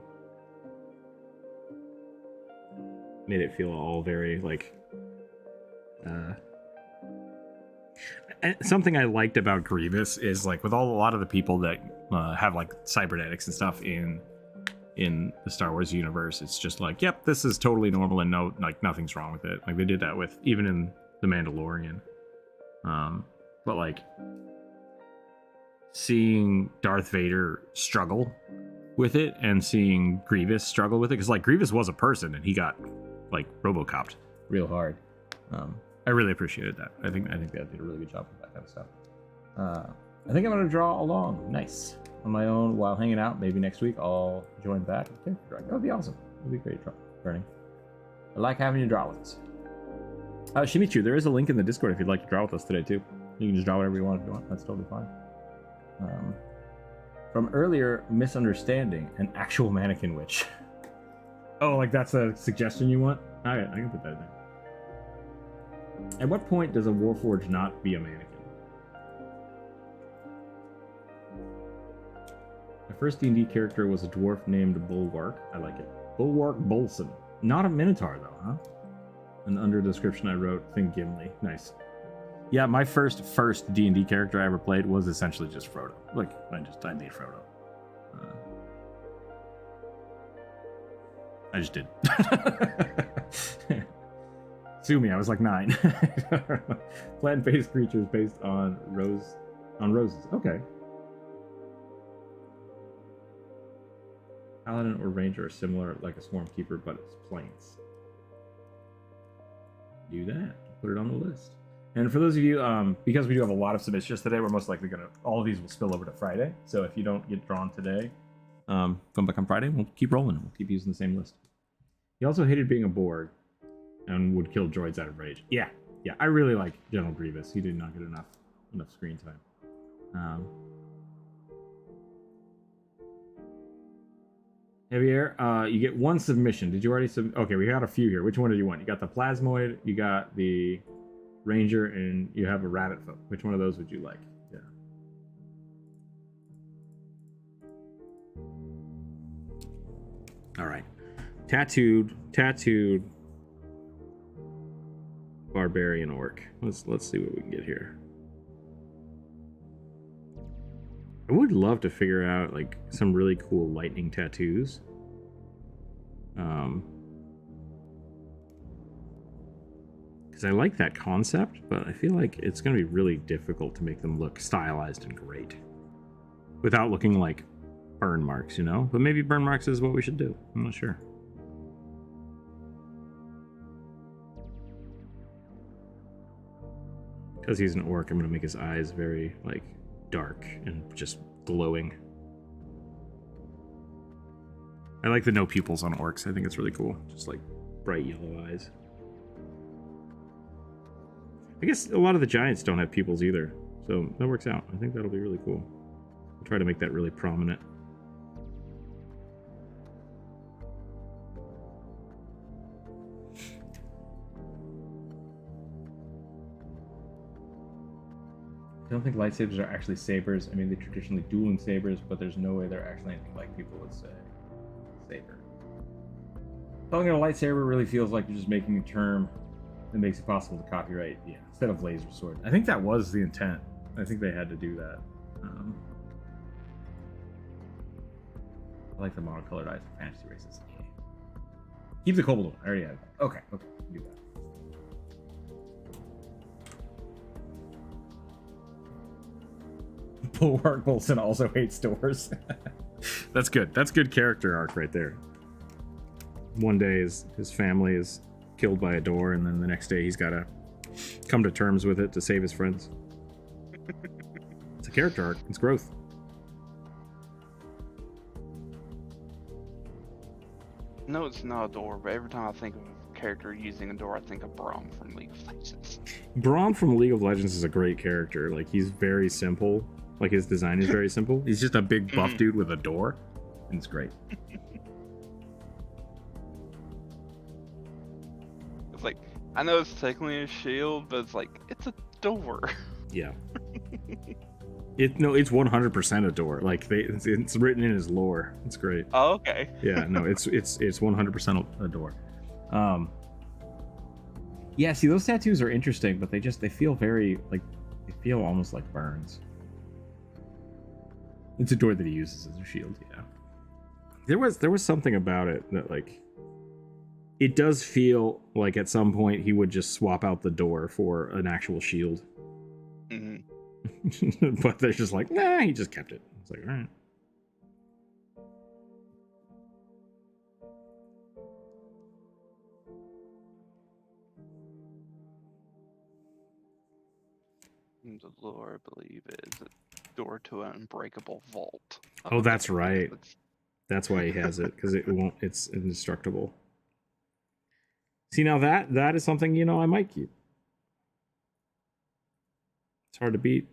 Made it feel all very like something I liked about Grievous is like with a lot of the people that have like cybernetics and stuff in the Star Wars universe, it's just like, yep, this is totally normal and no, like nothing's wrong with it. Like they did that with even in The Mandalorian. But like seeing Darth Vader struggle with it and seeing Grievous struggle with it, because like Grievous was a person and he got like RoboCopped real hard. I really appreciated that. I think they did a really good job with that kind of stuff. I think I'm gonna draw along, nice, on my own while hanging out. Maybe next week I'll join back. Okay, that would be awesome. It would be great drawing. I like having you draw with us. Shimichu, there is a link in the Discord if you'd like to draw with us today too. You can just draw whatever you want if you want. That's totally fine. From earlier misunderstanding, an actual mannequin witch. Oh, like that's a suggestion you want? Alright, I can put that in there. At what point does a Warforged not be a mannequin? My first D&D character was a dwarf named Bulwark. I like it. Bulwark Bolson. Not a Minotaur though, huh? And under description I wrote, think Gimli. Nice. Yeah, my first D&D character I ever played was essentially just Frodo. Like, I made Frodo. I just did. Sue me, I was like 9. Plant-based creatures based on roses. Okay. Paladin or ranger are similar, like a swarm keeper, but it's plains. Do that. Put it on the list. And for those of you, because we do have a lot of submissions today, we're most likely all of these will spill over to Friday. So if you don't get drawn today, come back on Friday. We'll keep rolling. We'll keep using the same list. He also hated being a Borg and would kill droids out of rage. Yeah. I really like General Grievous. He did not get enough screen time. Javier, you get 1 submission. Did you already Okay, we got a few here. Which one did you want? You got the Plasmoid, you got the Ranger, and you have a Rabbit Folk. Which one of those would you like? Yeah. All right. Tattooed barbarian orc. Let's see what we can get here. I would love to figure out like some really cool lightning tattoos. Because I like that concept, but I feel like it's going to be really difficult to make them look stylized and great without looking like burn marks, you know? But maybe burn marks is what we should do. I'm not sure. Because he's an orc, I'm going to make his eyes very, like, dark and just glowing. I like the no pupils on orcs. I think it's really cool. Just, like, bright yellow eyes. I guess a lot of the giants don't have pupils either, so that works out. I think that'll be really cool. I'll try to make that really prominent. I don't think lightsabers are actually sabers. I mean, they traditionally dueling sabers, but there's no way they're actually anything like people would say. Saber. Calling it a lightsaber really feels like you're just making a term that makes it possible to copyright, yeah, instead of laser sword. I think that was the intent. I think they had to do that. I like the monocolored eyes of fantasy races. Yeah. Keep the kobold one. I already had it. Okay, do that. Bulwark Bolson also hates doors. That's good. That's good character arc right there. One day his family is killed by a door, and then the next day he's got to come to terms with it to save his friends. It's a character arc. It's growth. No, it's not a door, but every time I think of a character using a door, I think of Braum from League of Legends. Braum from League of Legends is a great character. Like, he's very simple. Like, his design is very simple. He's just a big buff dude with a door, and it's great. It's like, I know it's technically a shield, but it's like, it's a door. Yeah. It's 100% a door. Like, it's written in his lore. It's great. Oh, okay. Yeah, no, it's 100% a door. Yeah, see, those tattoos are interesting, but they feel very, like, they feel almost like burns. It's a door that he uses as a shield, yeah. There was something about it that, like, it does feel like at some point he would just swap out the door for an actual shield. Mm-hmm. But they're just like, nah, he just kept it. It's like, all right. The lore, I believe, is a door to an unbreakable vault. Oh, that's right. That's why he has it, because it's indestructible. See, now that is something, I might keep. It's hard to beat.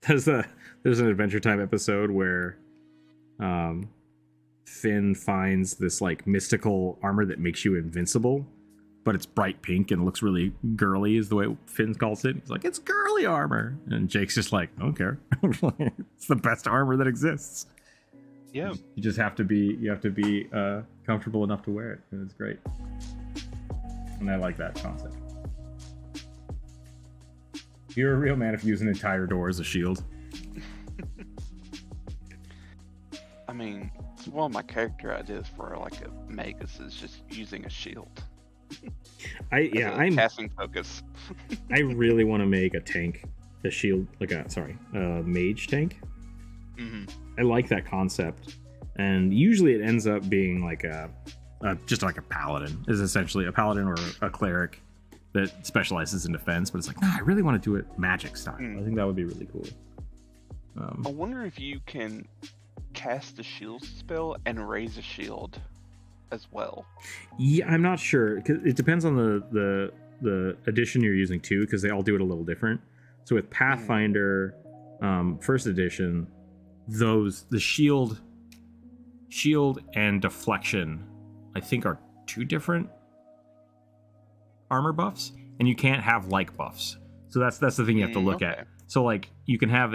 There's an Adventure Time episode where Finn finds this, like, mystical armor that makes you invincible, but it's bright pink and looks really girly, is the way Finn calls it. He's like, it's girly armor. And Jake's just like, I don't care. It's the best armor that exists. Yeah. You just have to be comfortable enough to wear it, and it's great. and I like that concept. You're a real man if you use an entire door as a shield. I mean, it's one of my character ideas for like a Magus is just using a shield. I'm casting focus. I really want to make a tank, a shield, like a mage tank. Mm-hmm. I like that concept, and usually it ends up being like just like a paladin, is essentially a paladin or a cleric that specializes in defense. But it's like, I really want to do it magic style. I think that would be really cool. I wonder if you can cast the shield spell and raise a shield as well. Yeah, I'm not sure, because it depends on the edition you're using too, because they all do it a little different. So with Pathfinder first edition, the shield and deflection I think are two different armor buffs, and you can't have like buffs. So that's the thing you have to look at. So like you can have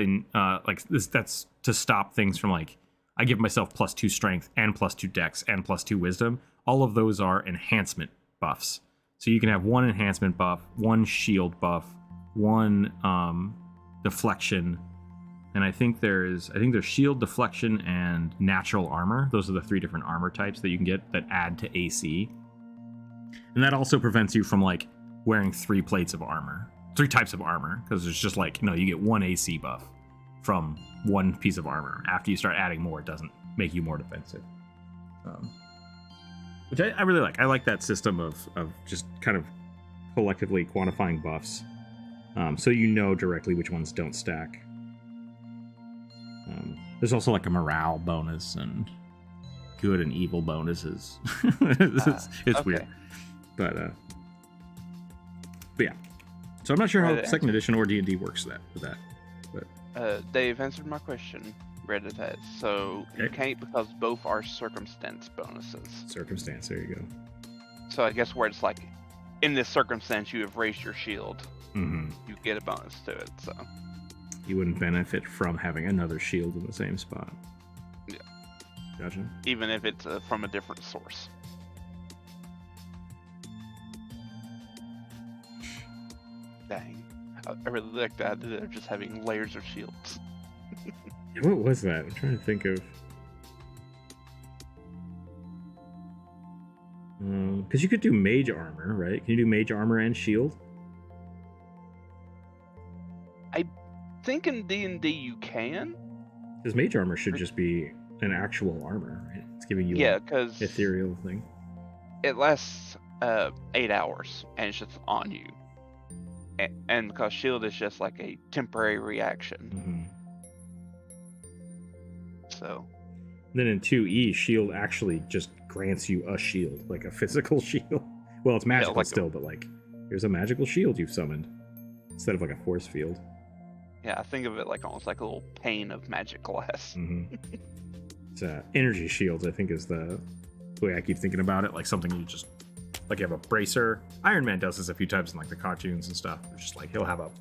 like this, that's to stop things from like, I give myself +2 strength and +2 dex and +2 wisdom. All of those are enhancement buffs. So you can have one enhancement buff, one shield buff, one deflection, and I think there's shield, deflection, and natural armor. Those are the 3 different armor types that you can get that add to AC. And that also prevents you from like wearing 3 types of armor, because it's just like, you get 1 AC buff from 1 piece of armor. After you start adding more, it doesn't make you more defensive. Which I really like. I like that system of just kind of collectively quantifying buffs, so you know directly which ones don't stack. There's also like a morale bonus and good and evil bonuses. It's weird, but yeah. So I'm not sure how second edition or D&D works with that. But Dave answered my question. Reddit has. So you can't, because both are circumstance bonuses. Circumstance, there you go. So I guess where it's like, in this circumstance, you have raised your shield. Mm-hmm. You get a bonus to it. So you wouldn't benefit from having another shield in the same spot. Yeah. Gotcha. Even if it's from a different source. Dang. I really like that idea of just having layers of shields. What was that? I'm trying to think of. Because you could do mage armor, right? Can you do mage armor and shield? I think in D&D you can. Because mage armor should just be an actual armor, right? It's giving you an ethereal thing. It lasts 8 hours, and it's just on you. And because shield is just like a temporary reaction. Mm-hmm. So then in 2E, shield actually just grants you a shield, like a physical shield. Well, it's magical still, but like, here's a magical shield you've summoned instead of like a force field. Yeah, I think of it like almost like a little pane of magic glass. Mm-hmm. It's energy shields, I think, is the way I keep thinking about it. Like something you just, like, you have a bracer. Iron Man does this a few times in like the cartoons and stuff. It's just like he'll have an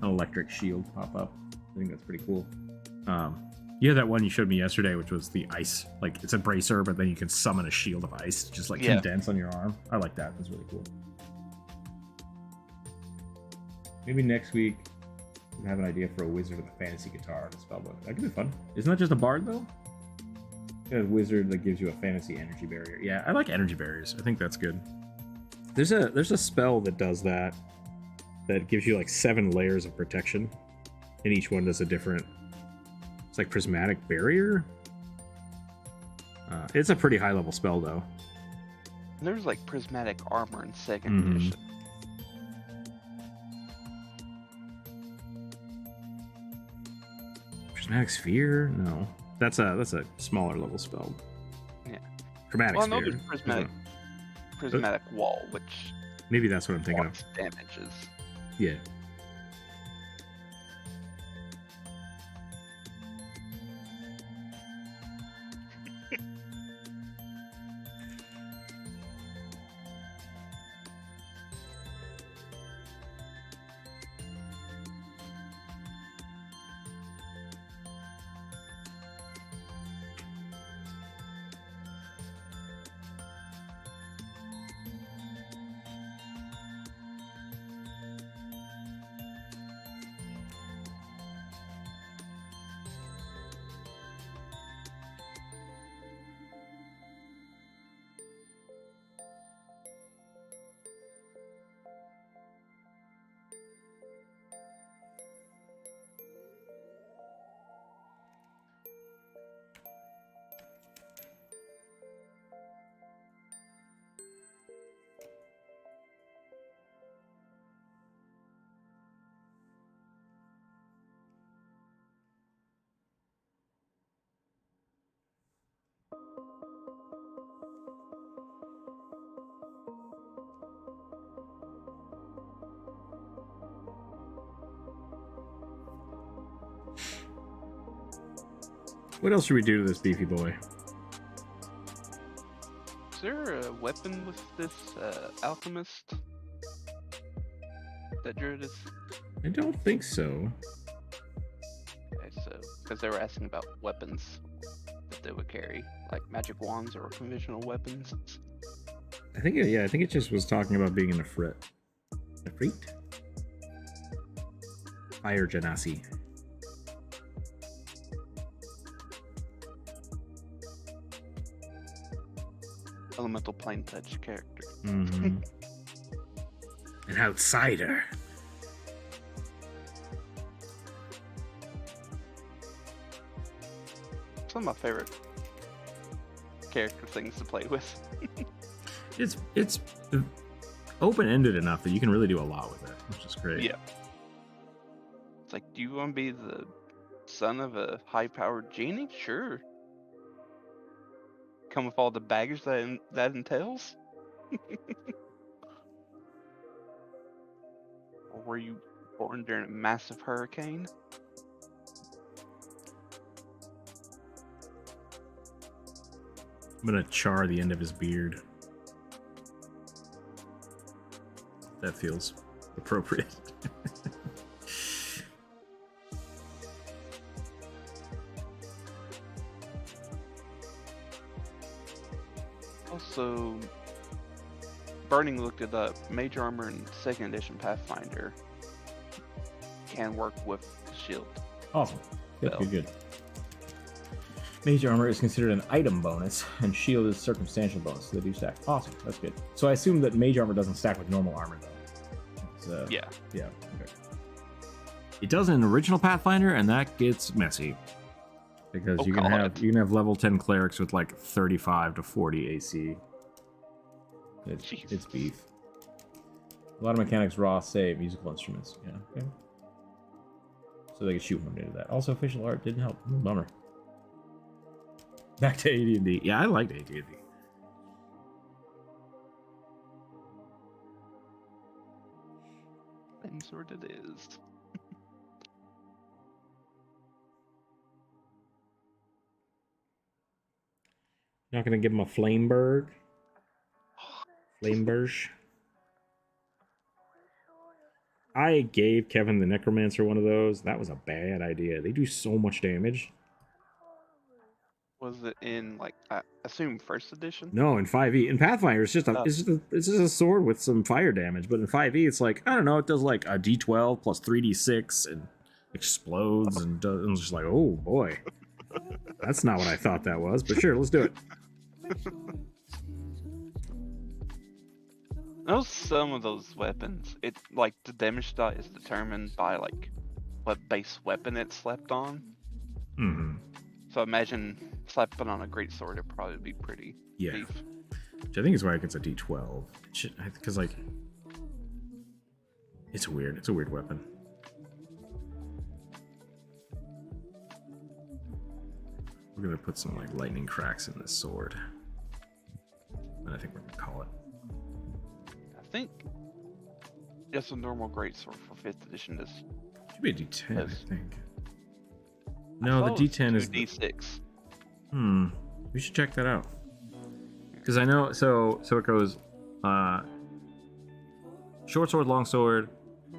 electric shield pop up. I think that's pretty cool. You had that one you showed me yesterday, which was the ice. Like, it's a bracer, but then you can summon a shield of ice, just like condense on your arm. I like that. That's really cool. Maybe next week we'll have an idea for a wizard with a fantasy guitar and a spellbook. That could be fun. Isn't that just a bard, though? A wizard that gives you a fantasy energy barrier. Yeah, I like energy barriers. I think that's good. There's a spell that does that gives you like 7 layers of protection, and each one does a different. It's like prismatic barrier. It's a pretty high level spell, though. There's like prismatic armor in second edition. Prismatic sphere? No, that's a smaller level spell. Yeah. Chromatic sphere. No, there's prismatic wall, which maybe that's what I'm thinking of. Damages. Yeah. What else should we do to this beefy boy? Is there a weapon with this alchemist that Druid is? I don't think so. Okay, so because they were asking about weapons that they would carry, like magic wands or conventional weapons. I think it just was talking about being in a frit. A frit? Fire Genasi. Elemental plane touch character. Mm-hmm. An outsider. Some of my favorite character things to play with. It's open-ended enough that you can really do a lot with it, which is great. Yeah. It's like, do you want to be the son of a high-powered genie? Sure. Come with all the baggage that entails? Or were you born during a massive hurricane? I'm gonna char the end of his beard. That feels appropriate. Also, Burning looked it up. Mage armor in 2nd edition Pathfinder can work with the shield. Awesome. Good. Mage armor is considered an item bonus, and shield is circumstantial bonus, so they do stack. Awesome, that's good. So I assume that mage armor doesn't stack with normal armor, though. Yeah. Yeah, okay. It does in original Pathfinder, and that gets messy. Because you can have level 10 clerics with like 35 to 40 AC. It's beef. A lot of mechanics raw save musical instruments. Yeah, okay. So they could shoot one into that. Also, official art didn't help. Bummer. Back to AD&D. Yeah, I liked AD&D. And sort it is. Not gonna give him a Flameberg? Flameberg? I gave Kevin the Necromancer one of those. That was a bad idea. They do so much damage. Was it in, like, I assume 1st edition? No, in 5e. In Pathfinder, it's just a sword with some fire damage. But in 5e, it's like, I don't know, it does like a d12 plus 3d6 and explodes and does. And it's just like, oh boy. That's not what I thought that was, but sure, let's do it. Know some of those weapons, it like the damage dot is determined by like what base weapon it's slapped on. Mm-hmm. So imagine slapping on a greatsword, it'd probably be pretty beef. Which I think is why it gets a d12. Because like, it's weird. It's a weird weapon. We're gonna put some like lightning cracks in this sword, and I think we're gonna call it. I think just a normal greatsword for 5th edition is. Should be a d10, I think. No, the d10 is d6. We should check that out. Because I know, so it goes, short sword, long sword,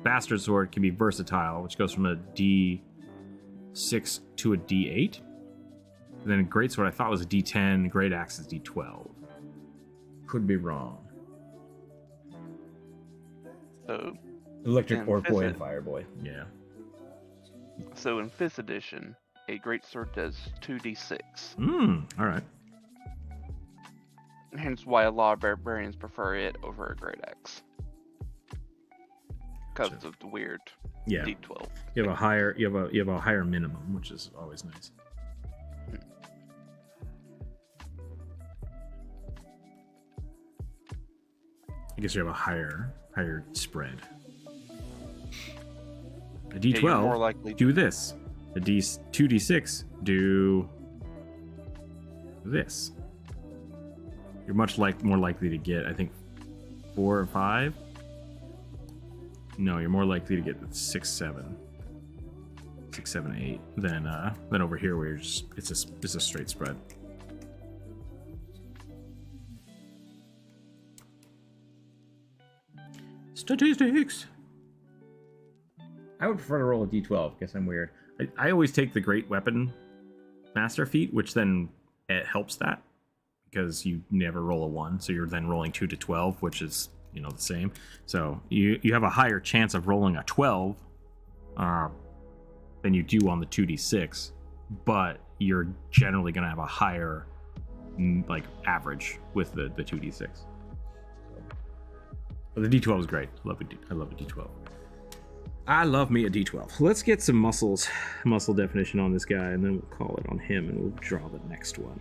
bastard sword can be versatile, which goes from a d6 to a d8. And then a great sword I thought was a d10, great axe is d12. Could be wrong. So Electric Orc Boy and Fire Boy. Yeah. So in 5th edition, a greatsword does 2d6. Alright. Hence why a lot of barbarians prefer it over a great axe. Because of the weird d12. You have a higher minimum, which is always nice. I guess you have a higher spread. A d12 more likely do this. A 2d6 do this. You're much more likely to get, I think, 4 or 5. No, you're more likely to get 6, 7. 6, 7, 8. Then over here we're just it's a straight spread. Statistics. I would prefer to roll a d12. Guess I'm weird. I always take the great weapon master feat, which then it helps that because you never roll a 1, so you're then rolling 2 to 12, which is the same. So you have a higher chance of rolling a 12 than you do on the 2d6, but you're generally going to have a higher average with the 2d6. But the d12 is great. I love a d12. I love me a d12. Let's get some muscle definition on this guy, and then we'll call it on him, and we'll draw the next one.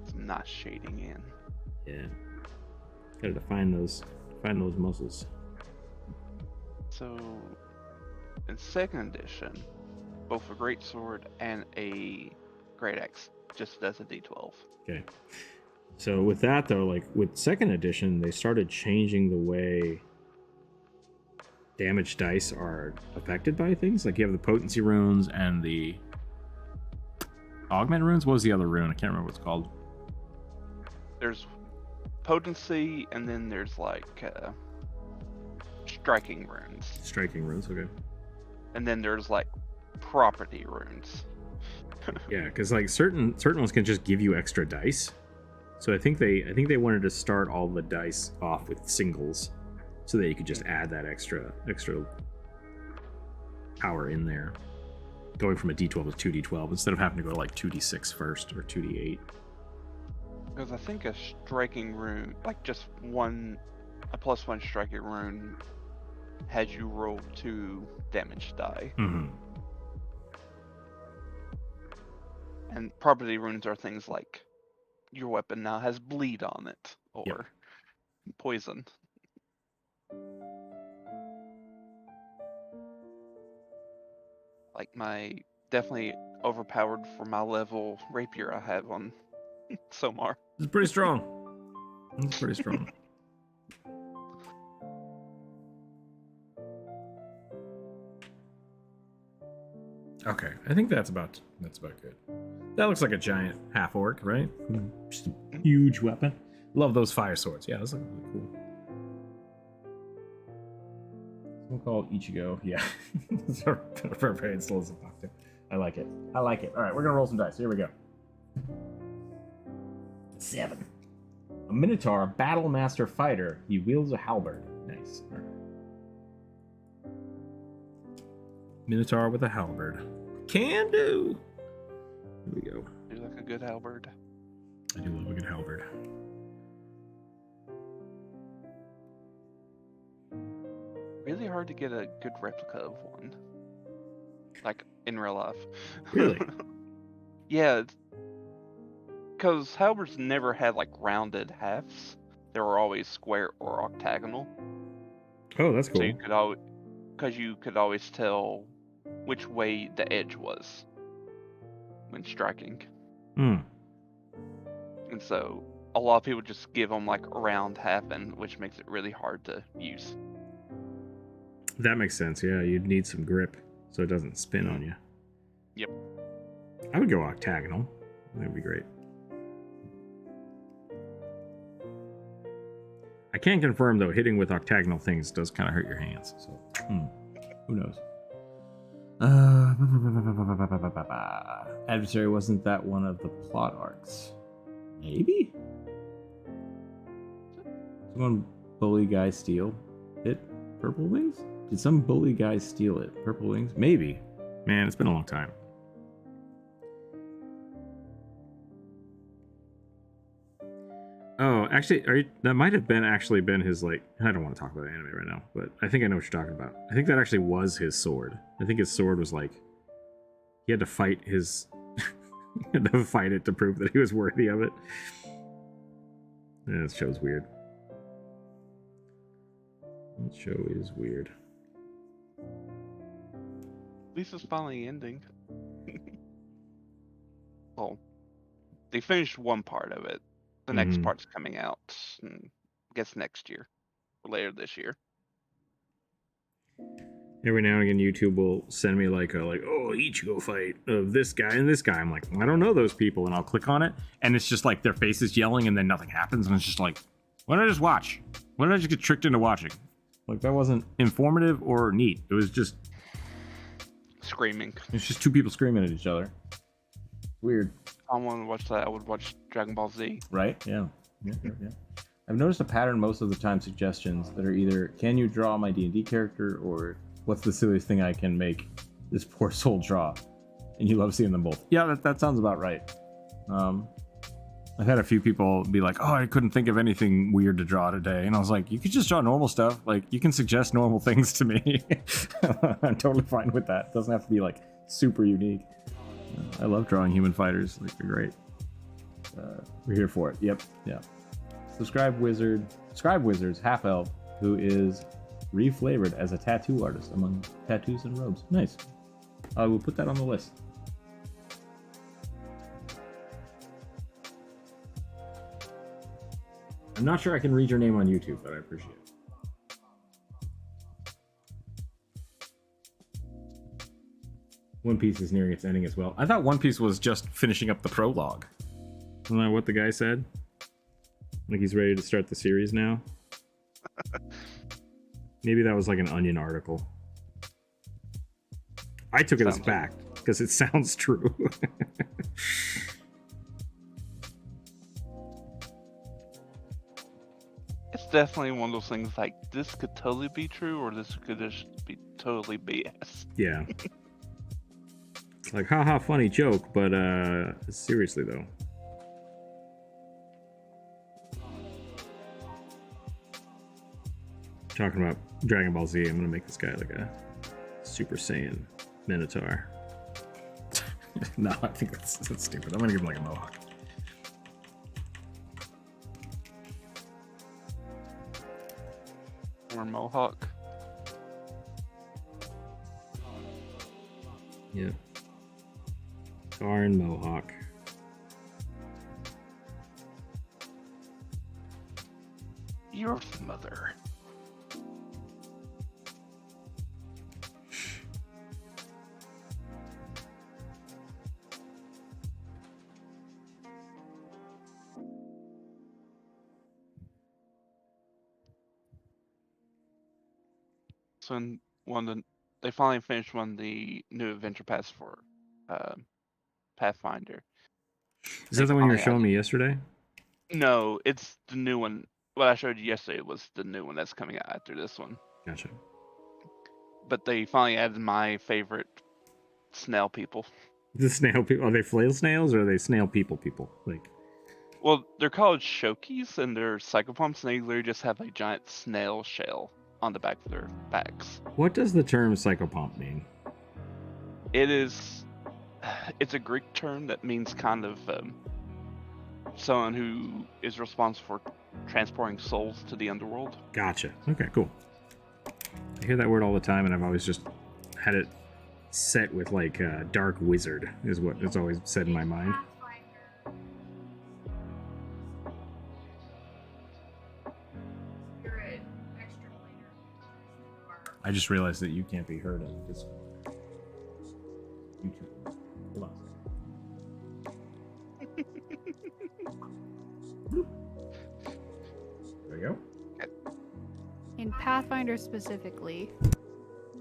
It's not shading in. Yeah. Gotta define those muscles. So, in 2nd edition, both a great sword and a great axe just does a d12. Okay. So with that though, with 2nd edition, they started changing the way damage dice are affected by things. Like you have the potency runes and the augment runes. What was the other rune? I can't remember what it's called. There's potency, and then there's striking runes. Striking runes, okay. And then there's property runes. Yeah, because certain ones can just give you extra dice. So I think they wanted to start all the dice off with singles, so that you could just add that extra power in there, going from a d12 to 2d12 instead of having to go to 2d6 first or 2d8. Because I think a striking rune, just a +1 striking rune, has you roll 2 damage die. Mm-hmm. And property runes are things like your weapon now has bleed on it, or poison. My definitely overpowered for my level rapier I have on Somar. It's pretty strong. Okay, I think that's about good. That looks like a giant half orc, right? Just a huge weapon. Love those fire swords. Yeah, those look really cool. We'll call it Ichigo. Yeah, barbarian still is a doctor. I like it. All right, we're gonna roll some dice. Here we go. 7. A Minotaur, battle master fighter. He wields a halberd. Nice. All right. Minotaur with a halberd. Can do. Here we go. You like a good halberd. I do love a good halberd. Really hard to get a good replica of one. In real life. Really? Yeah. Because halberds never had rounded halves. They were always square or octagonal. Oh, that's cool. So you could always tell which way the edge was when striking. And so a lot of people just give them a round half, which makes it really hard to use. That makes sense. Yeah, you'd need some grip so it doesn't spin on you. Yep. I would go octagonal. That would be great. I can confirm though, hitting with octagonal things does kind of hurt your hands. So who knows? Adversary, wasn't that one of the plot arcs? Maybe? Someone bully guy steal it? Purple Wings? Did some bully guy steal it? Purple Wings? Maybe. Man, it's been a long time. Oh, actually, that might have been his, I don't want to talk about anime right now, but I think I know what you're talking about. I think that actually was his sword. I think his sword was he had to fight his, he had to fight it to prove that he was worthy of it. Yeah, this show's weird. That show is weird. At least it's finally ending. Well, they finished one part of it. The next part's coming out, I guess next year, or later this year. Every now and again, YouTube will send me like oh, Ichigo fight of this guy and this guy. I'm like, I don't know those people, and I'll click on it, and it's just like their faces yelling, and then nothing happens, and it's just like, why did I just watch? Why did I just get tricked into watching? Like that wasn't informative or neat. It was just screaming. It's just two people screaming at each other. Weird. I want to watch that. I would watch Dragon Ball Z. Right? Yeah. Yeah. I've noticed a pattern most of the time. Suggestions that are either can you draw my D&D character or what's the silliest thing I can make this poor soul draw? And you love seeing them both. Yeah, that sounds about right. I've had a few people be like, oh, I couldn't think of anything weird to draw today. And I was like, you could just draw normal stuff. Like, you can suggest normal things to me. I'm totally fine with that. It doesn't have to be, like, super unique. I love drawing human fighters. Like, they're great. We're here for it. Yep. Yeah. Scribe Wizard's half-elf, who is reflavored as a tattoo artist among tattoos and robes. Nice. I will put that on the list. I'm not sure I can read your name on YouTube, but I appreciate it. One Piece is nearing its ending as well. I thought One Piece was just finishing up the prologue. Isn't that what the guy said? Like he's ready to start the series now? Maybe that was like an Onion article. I took it as fact, because it sounds true. It's definitely one of those things like, this could totally be true, or this could just be totally BS. Yeah. Like, haha, funny joke, but seriously though. Talking about Dragon Ball Z, I'm gonna make this guy like a Super Saiyan Minotaur. No, I think that's stupid. I'm gonna give him like a mohawk. Or mohawk. Yeah. Tar and mohawk. Your mother. So in they finally finished one of the new adventure pass for Pathfinder. Is that the one you were showing me yesterday? No, it's the new one. What I showed you yesterday was the new one that's coming out after this one. Gotcha. But they finally added my favorite snail people. The snail people, are they flail snails or are they snail people? Like, well, they're called Shokis and they're psychopomps, and they literally just have a giant snail shell on the back of their backs. What does the term psychopomp mean? It's a Greek term that means kind of someone who is responsible for transporting souls to the underworld. Gotcha. Okay, cool. I hear that word all the time, and I've always just had it set with like dark wizard is what it's always said in my mind. I just realized that you can't be heard on this YouTube. Hold on. There we go. In Pathfinder specifically,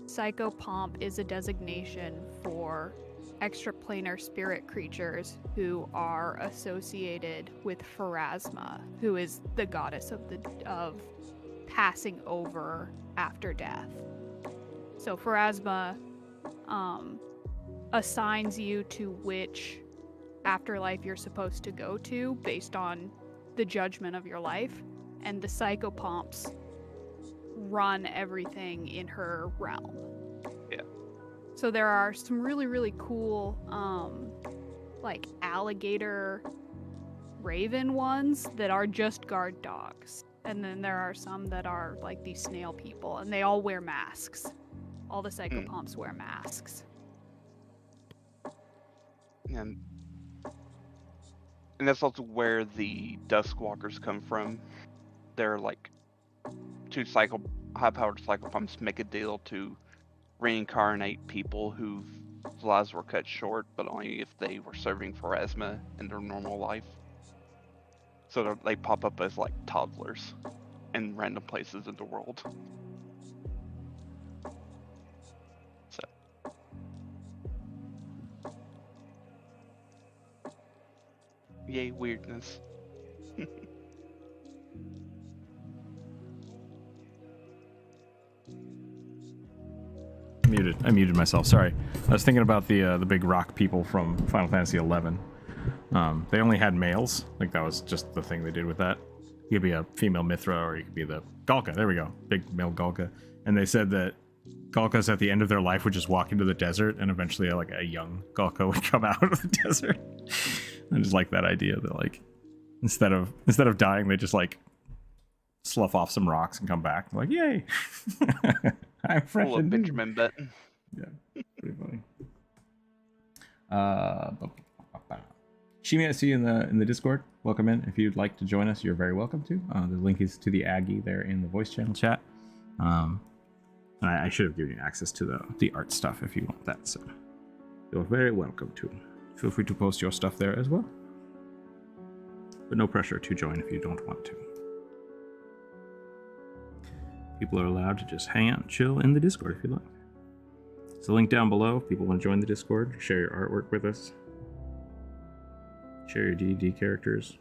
Psychopomp is a designation for extraplanar spirit creatures who are associated with Pharasma, who is the goddess of passing over after death. So Pharasma assigns you to which afterlife you're supposed to go to based on the judgment of your life, and the Psychopomps run everything in her realm. Yeah. So there are some really, really cool like alligator raven ones that are just guard dogs. And then there are some that are like these snail people, and they all wear masks. All the Psychopomps wear masks. And that's also where the Duskwalkers come from. They're like two high-powered Psychopomps make a deal to reincarnate people whose lives were cut short, but only if they were serving Pharasma in their normal life. So they pop up as like toddlers in random places in the world. So. Yay, weirdness. I muted myself. Sorry. I was thinking about the big rock people from Final Fantasy XI. They only had males. Like that was just the thing they did with that. You could be a female Mithra, or you could be the Galka. There we go, big male Galka. And they said that Galkas at the end of their life would just walk into the desert, and eventually like a young Galka would come out of the desert. I just like that idea that like instead of dying, they just like slough off some rocks and come back. Like, yay! I'm fresh and new. Benjamin Button. Yeah, pretty funny. Shimi, I see you in the Discord. Welcome in. If you'd like to join us, you're very welcome to. The link is to the Aggie there in the voice channel chat. And I should have given you access to the art stuff if you want that. So you're very welcome to. Feel free to post your stuff there as well. But no pressure to join if you don't want to. People are allowed to just hang out and chill in the Discord if you like. There's a link down below if people want to join the Discord, share your artwork with us, share your D&D characters,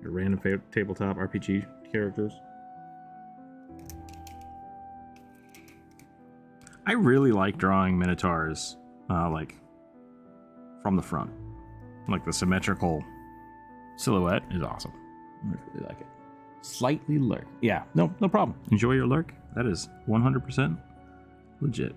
your random tabletop RPG characters. I really like drawing Minotaurs, like from the front. Like the symmetrical silhouette is awesome. I really like it. Slightly lurk. Yeah, no problem. Enjoy your lurk. That is 100% legit.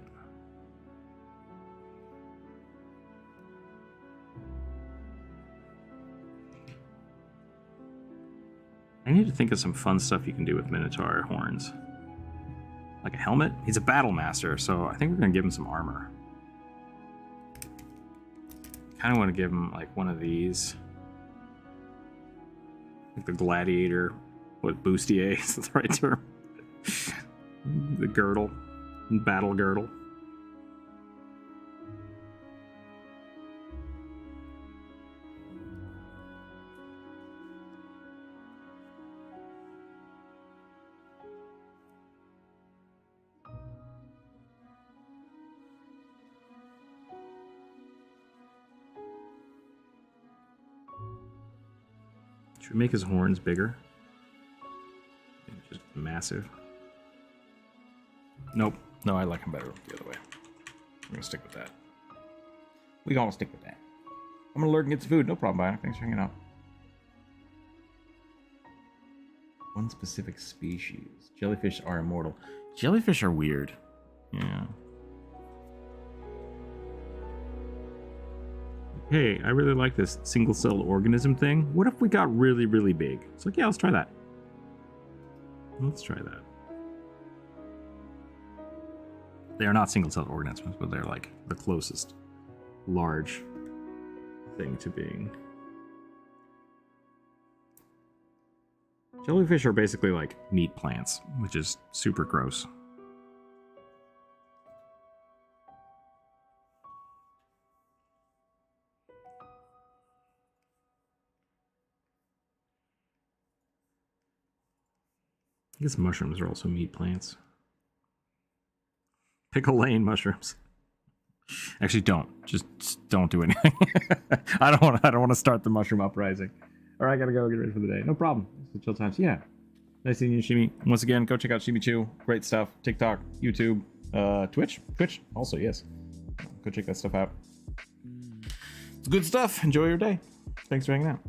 I need to think of some fun stuff you can do with Minotaur horns. Like a helmet? He's a battle master, so I think we're going to give him some armor. Kind of want to give him like one of these. Like the gladiator. What, bustier is the right term? The girdle. Battle girdle. Should we make his horns bigger? Just massive. Nope. No, I like him better the other way. I'm gonna stick with that. We gonna stick with that. I'm gonna lurk and get some food. No problem, Bionic. Thanks for hanging out. One specific species. Jellyfish are immortal. Jellyfish are weird. Yeah. Hey, I really like this single-celled organism thing. What if we got really, really big? It's like, yeah, let's try that. Let's try that. They are not single-celled organisms, but they're like the closest large thing to being. Jellyfish are basically like meat plants, which is super gross. I guess mushrooms are also meat plants. Pickle Lane mushrooms. Actually, just don't do anything. I don't want to start the mushroom uprising. All right, I gotta go get ready for the day. No problem. It's the chill times. Yeah. Nice seeing you, Shimi. Once again, go check out Shimi Chew. Great stuff. TikTok, YouTube, Twitch also, yes. Go check that stuff out. It's good stuff. Enjoy your day. Thanks for hanging out.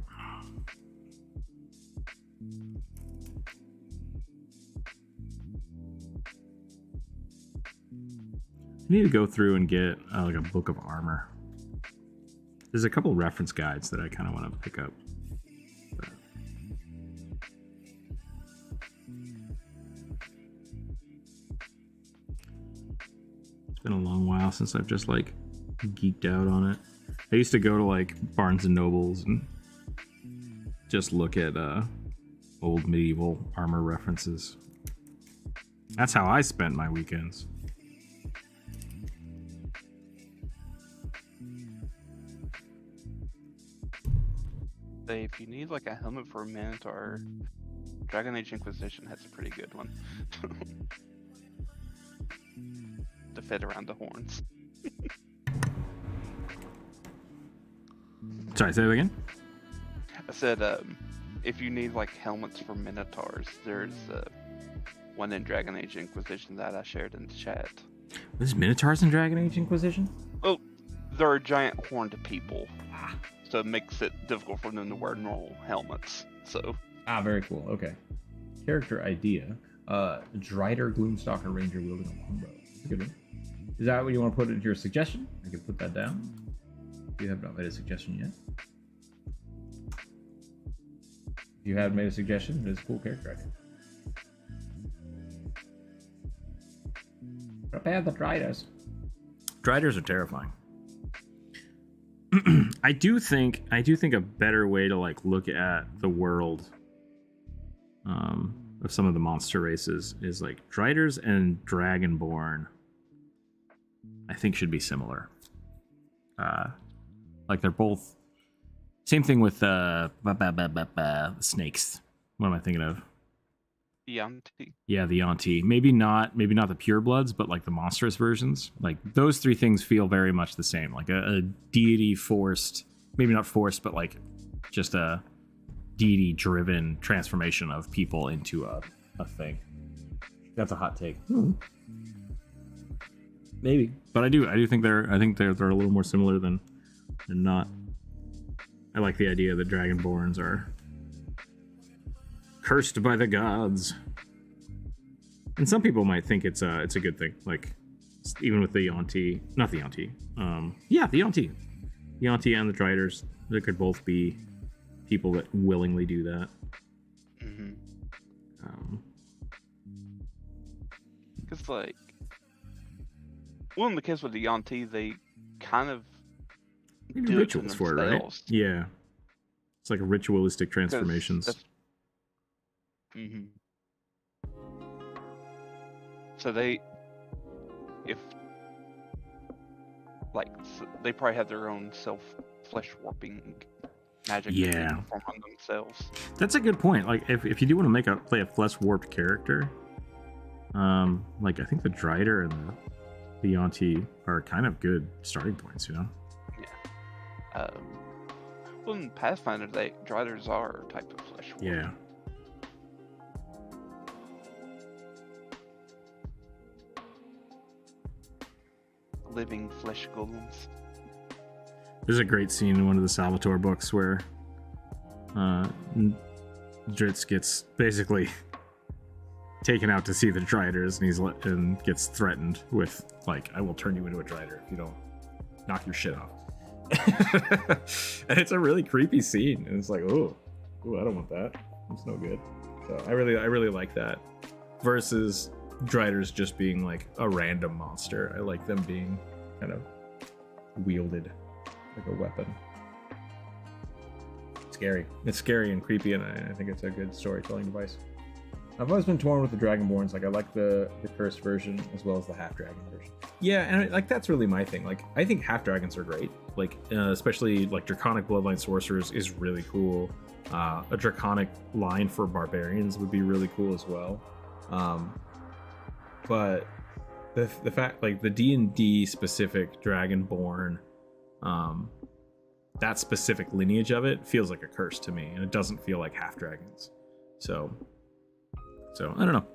I need to go through and get like a book of armor. There's a couple reference guides that I kind of want to pick up. But... it's been a long while since I've just like geeked out on it. I used to go to like Barnes and Nobles and just look at old medieval armor references. That's how I spent my weekends. say if you need like a helmet for a Minotaur, Dragon Age Inquisition has a pretty good one. To fit around the horns. Sorry, say that again? I said, if you need like helmets for Minotaurs, there's one in Dragon Age Inquisition that I shared in the chat. There's Minotaurs in Dragon Age Inquisition? Well, they're giant horned people, so it makes it difficult for them to wear normal helmets. So. Very cool. Okay. Character idea: Drider, Gloomstalker, Ranger wielding a longbow. That's a good one. Is that what you want to put into your suggestion? I can put that down. You have not made a suggestion yet. If you haven't made a suggestion, it is a cool character idea. Prepare the Driders. Driders are terrifying. I do think a better way to like look at the world of some of the monster races is like Driders and Dragonborn. I think should be similar. Like they're both same thing with snakes. What am I thinking of? The Yonti. Yeah, the Yonti. Maybe not the purebloods, but like the monstrous versions. Like those three things feel very much the same. Like a deity forced, maybe not forced, but like just a deity driven transformation of people into a thing. That's a hot take. Maybe, but I do think they're a little more similar than not. I like the idea that Dragonborns are cursed by the gods, and some people might think it's a good thing. Like even with the Yonti, not the Yonti, the Yonti and the Driders, there could both be people that willingly do that. Mm-hmm. Because like, well, in the case with the Yonti, they kind of do rituals for it, right? Yeah, it's like ritualistic transformations. Mm-hmm. So they probably have their own flesh warping magic. Yeah, perform on themselves. That's a good point. Like if you do want to play a flesh warped character, like I think the Drider and the Yonti are kind of good starting points, you know? Yeah. Well, in Pathfinder, Driders are a type of flesh warp. Yeah. Living flesh golems. There's a great scene in one of the Salvatore books where Dritz gets basically taken out to see the Driders, and gets threatened with like, "I will turn you into a Drider if you don't knock your shit off." And it's a really creepy scene, and it's like, oh, I don't want that. It's no good. So I really like that. Versus Driders just being like a random monster. I like them being kind of wielded like a weapon. Scary. It's scary and creepy, and I think it's a good storytelling device. I've always been torn with the Dragonborns. Like I like the cursed version as well as the half dragon version. Yeah, and like that's really my thing. Like I think half dragons are great. Like especially like draconic bloodline sorcerers is really cool. A draconic line for barbarians would be really cool as well. But the fact, like the D&D specific Dragonborn, that specific lineage of it feels like a curse to me, and it doesn't feel like half dragons. So I don't know.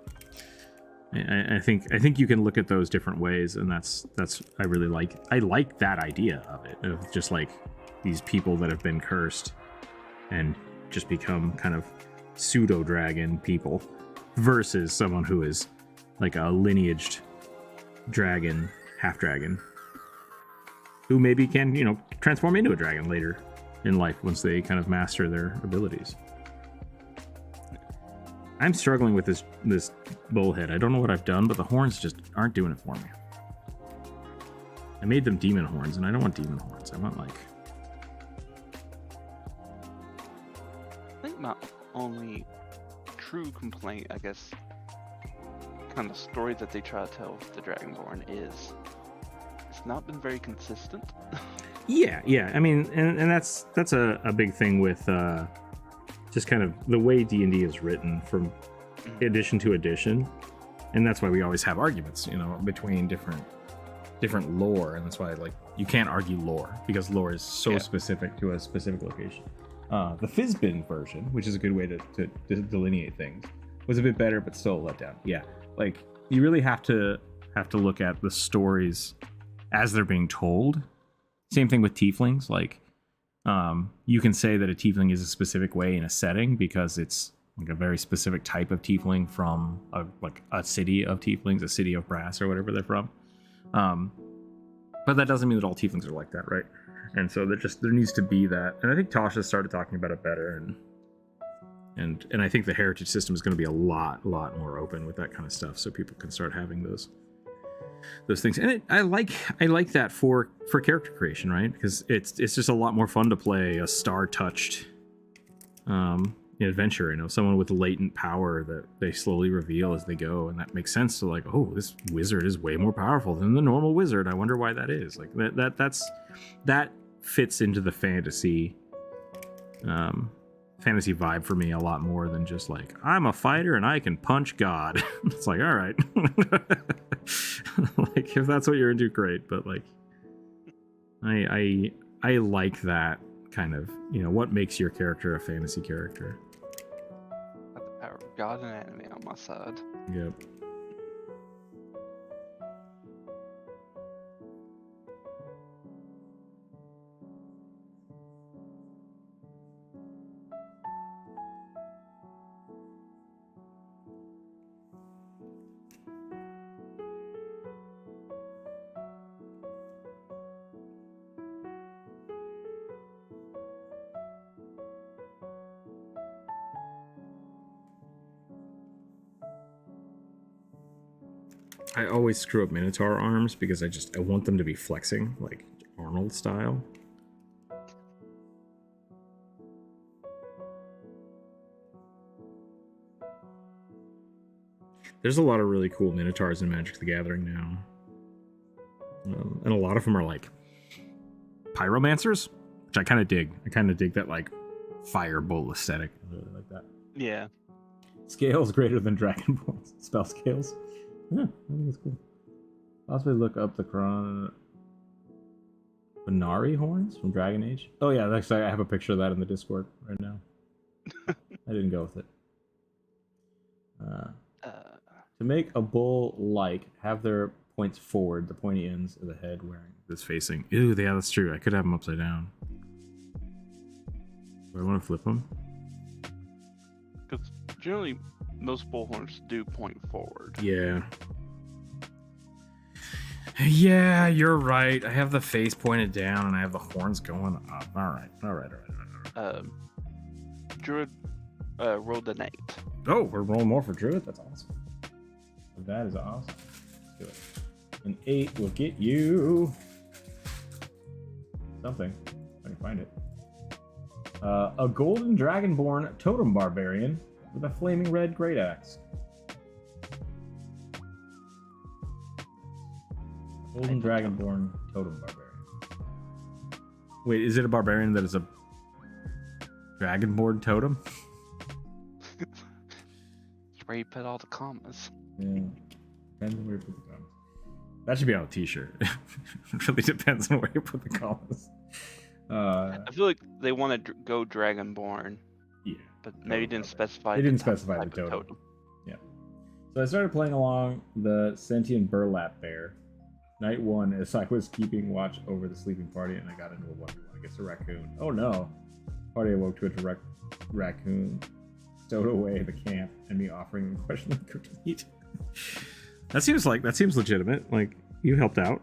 I think you can look at those different ways, and that's I like that idea of it, of just like these people that have been cursed and just become kind of pseudo dragon people versus someone who is like a lineaged dragon, half dragon, who maybe can, transform into a dragon later in life once they kind of master their abilities. I'm struggling with this bullhead. I don't know what I've done, but the horns just aren't doing it for me. I made them demon horns, and I don't want demon horns. I want like... I think my only true complaint, I guess, kind of story that they try to tell with the Dragonborn is it's not been very consistent. Yeah. I mean, and that's a big thing with just kind of the way D&D is written from edition to edition, and that's why we always have arguments, between different lore, and that's why you can't argue lore because lore is so specific to a specific location. The Fizbin version, which is a good way to delineate things, was a bit better, but still a letdown. Yeah, you really have to look at the stories as they're being told. Same thing with tieflings. You can say that a tiefling is a specific way in a setting because it's a very specific type of tiefling from a city of tieflings, a city of brass, or whatever they're from. But that doesn't mean that all tieflings are like that, right? And so there needs to be that. And I think Tasha started talking about it better, and I think the heritage system is going to be a lot more open with that kind of stuff, so people can start having those things. And I like that for character creation, right? Because it's just a lot more fun to play a star-touched adventure, someone with latent power that they slowly reveal as they go, and that makes sense to this wizard is way more powerful than the normal wizard. I wonder why that is. That fits into the fantasy vibe for me a lot more than just I'm a fighter and I can punch God. It's all right. If that's what you're into, great, but I like that kind of, what makes your character a fantasy character. Got the power of God and anime on my side. Yep. I always screw up Minotaur arms because I want them to be flexing, like Arnold style. There's a lot of really cool Minotaurs in Magic the Gathering now. And a lot of them are pyromancers, which I kind of dig. I kind of dig that firebolt aesthetic. I really like that. Yeah. Scales greater than Dragonborn spell scales. Yeah, I think it's cool. Possibly look up the Banari horns from Dragon Age. Oh yeah, actually I have a picture of that in the Discord right now. I didn't go with it. To make a bull have their points forward, the pointy ends of the head wearing this facing. Ew, yeah, that's true. I could have them upside down. Do I want to flip them? Because generally most bullhorns do point forward. Yeah. Yeah, you're right. I have the face pointed down and I have the horns going up. All right. Druid rolled an 8. Oh, we're rolling more for Druid? That's awesome. That is awesome. Let's do it. An 8 will get you something. If I can find it. A golden dragonborn totem barbarian with a flaming red great axe. Golden dragonborn totem barbarian. Wait, is it a barbarian that is a dragonborn totem? It's where you put all the commas. Yeah. Depends on where you put the commas. That should be on a t-shirt. It really depends on where you put the commas. I feel like they want to go dragonborn. Yeah. But maybe didn't specify. They didn't specify the totem. Yeah. So I started playing along the sentient burlap bear. Night 1, as I was keeping watch over the sleeping party, and I got into a 1v1 against a raccoon. Oh no! Party awoke to a direct raccoon stowed away the camp, and me offering them questionable cooked meat. That seems legitimate. You helped out.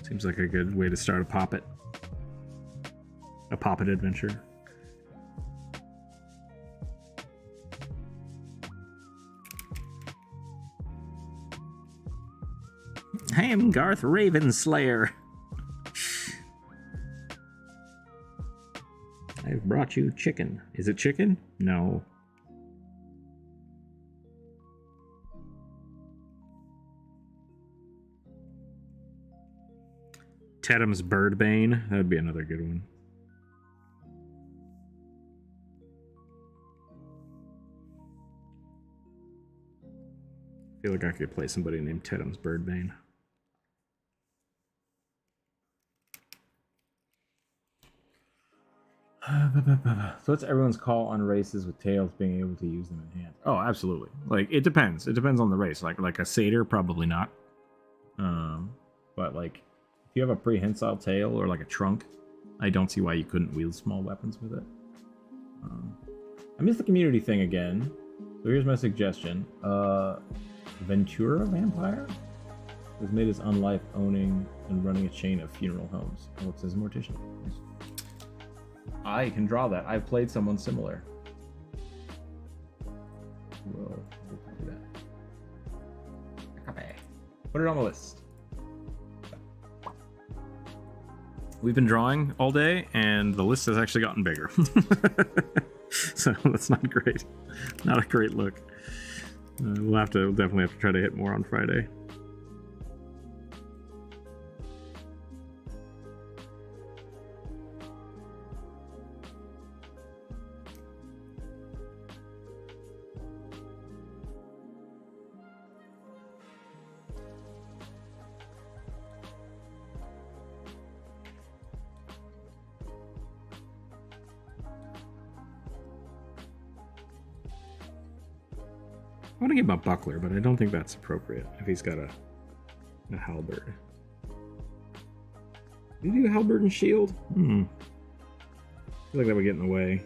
Seems like a good way to start a poppet adventure. I am Garth Ravenslayer. I've brought brought you chicken. Is it chicken? No. Tedham's Birdbane. That would be another good one. I feel like I could play somebody named Tedham's Birdbane. So what's everyone's call on races with tails being able to use them in hand? Oh, absolutely. Like, it depends. It depends on the race. Like a satyr, probably not. But like, if you have a prehensile tail or like a trunk, I don't see why you couldn't wield small weapons with it. I missed the community thing again. So here's my suggestion. Ventura Vampire was made his unlife owning and running a chain of funeral homes. It works as a mortician. I can draw that. I've played someone similar. We'll copy that. Copy. Put it on the list. We've been drawing all day, and the list has actually gotten bigger. So that's not great. Not a great look. We'll definitely have to try to hit more on Friday. I want to give him a buckler, but I don't think that's appropriate if he's got a halberd. Did you do a halberd and shield? I feel like that would get in the way.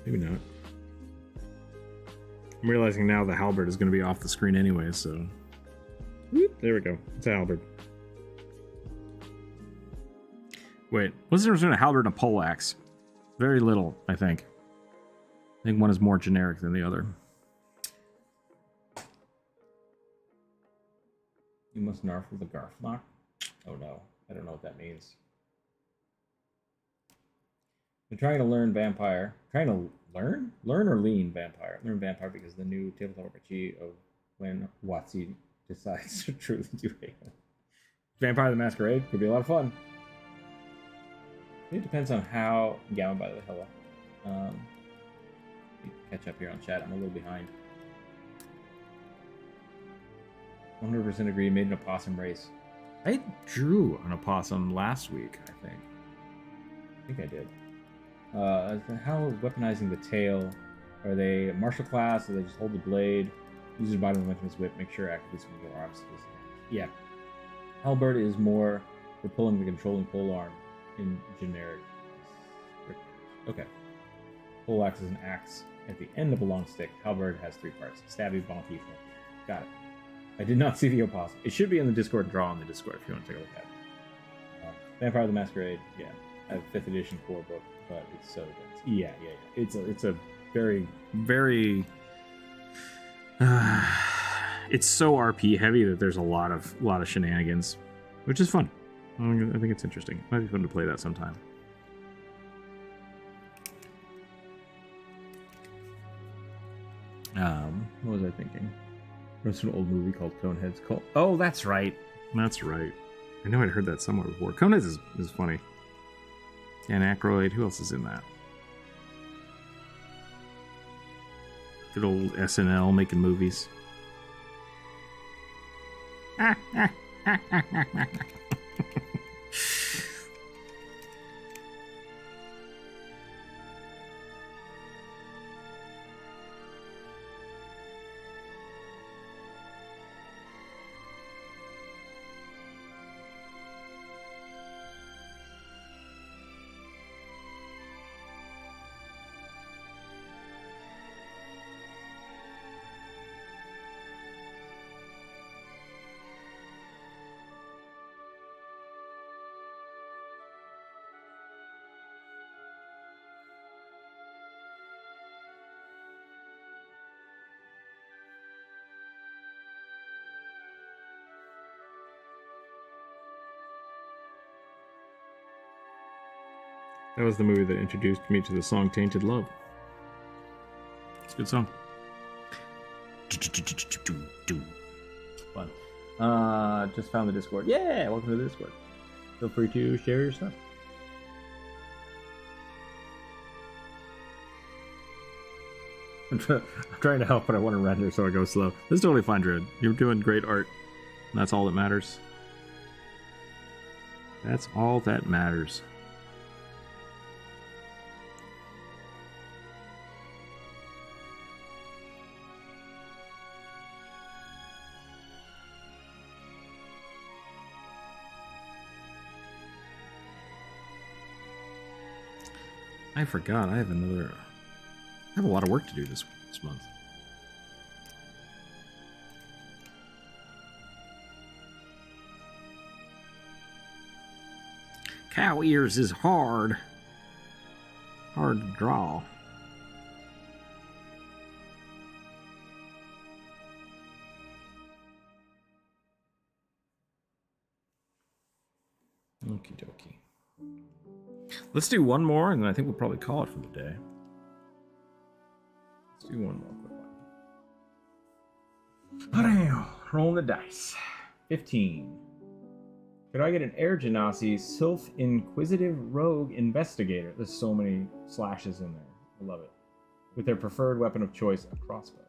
Maybe not. I'm realizing now the halberd is going to be off the screen anyway, so... Whoop, there we go. It's a halberd. Wait, what's the difference between a halberd and a poleaxe? Very little, I think. I think one is more generic than the other. You must narf with a Garflock? Oh no, I don't know what that means. I'm trying to learn Vampire. Trying to learn? Learn or lean Vampire? Learn Vampire because the new tabletop RPG of when Watsy decides to truly do Halo. Vampire the Masquerade could be a lot of fun. It depends on how Gamma by the hella. Catch up here on chat. I'm a little behind. 100% agree. Made an opossum race. I drew an opossum last week. I think I did. How weaponizing the tail? Are they martial class? Or they just hold the blade? Uses bottom momentum as whip. Make sure activates with your arms. Yeah. Halberd is more for pulling the controlling pole arm. In generic. Okay. Poleaxe is an axe at the end of a long stick. Halberd has 3 parts. Stabby, bonky, flip. Got it. I did not see the opossum. It should be in the Discord. Draw on the Discord if you want to take a look at it. Vampire the Masquerade. Yeah. I have 5th edition core book, but it's so good. Yeah. It's a very, very... it's so RP heavy that there's a lot of shenanigans, which is fun. I think it's interesting. It might be fun to play that sometime. What was I thinking? There's an old movie called Coneheads. Oh, that's right. That's right. I know I'd heard that somewhere before. Coneheads is funny. Dan Aykroyd. Who else is in that? Good old SNL making movies. That was the movie that introduced me to the song Tainted Love. It's a good song. Fun. Just found the Discord. Yeah, welcome to the Discord. Feel free to share your stuff. I'm trying to help, but I want to render, so I go slow. This is totally fine, Dread. You're doing great art. And that's all that matters. That's all that matters. I forgot. I have a lot of work to do this month. Cow ears is hard. Hard to draw. Okie dokie. Let's do one more, and then I think we'll probably call it for the day. Let's do one more quick one. Alright, roll the dice. 15. Could I get an Air Genasi Sylph Inquisitive Rogue Investigator? There's so many slashes in there. I love it. With their preferred weapon of choice, a crossbow.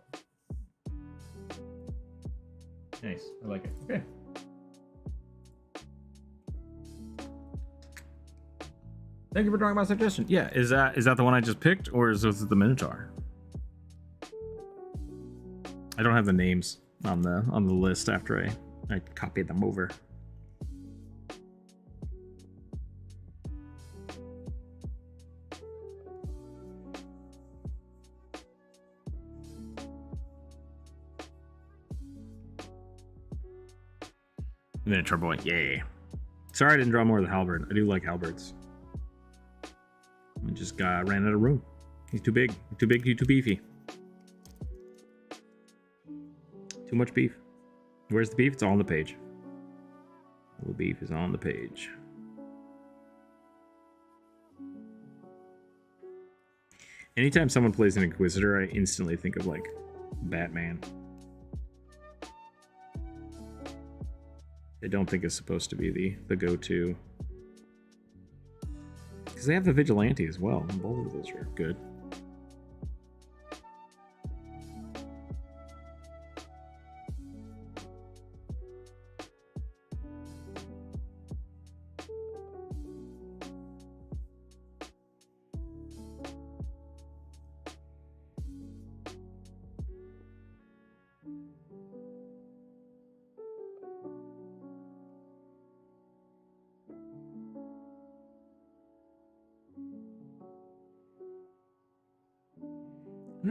Nice. I like it. Okay. Thank you for drawing my suggestion. Yeah, is that the one I just picked, or is this the Minotaur? I don't have the names on the list after I copied them over. Minotaur boy, yay. Sorry I didn't draw more of the halberd. I do like halberds. I just ran out of room. He's too big. Too big, too beefy. Too much beef. Where's the beef? It's all on the page. All the beef is on the page. Anytime someone plays an Inquisitor, I instantly think of, like, Batman. I don't think it's supposed to be the go-to. Because they have the Vigilante as well. Both of those are good.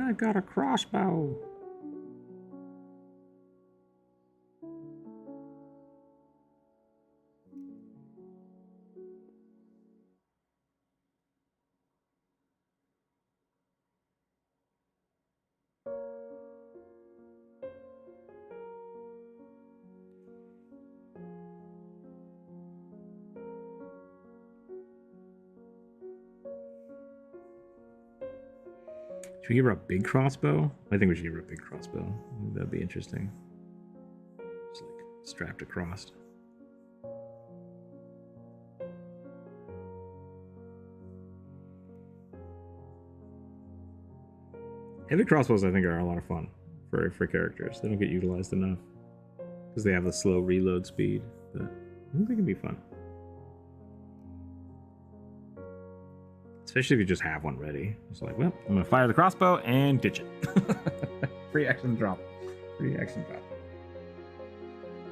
I got a crossbow. Should we give her a big crossbow? I think we should give her a big crossbow. That'd be interesting. Just like strapped across. Heavy crossbows, I think, are a lot of fun for characters. They don't get utilized enough because they have the slow reload speed. But I think they can be fun. Especially if you just have one ready. It's like, well, I'm going to fire the crossbow and ditch it. Free action drop. Free action drop.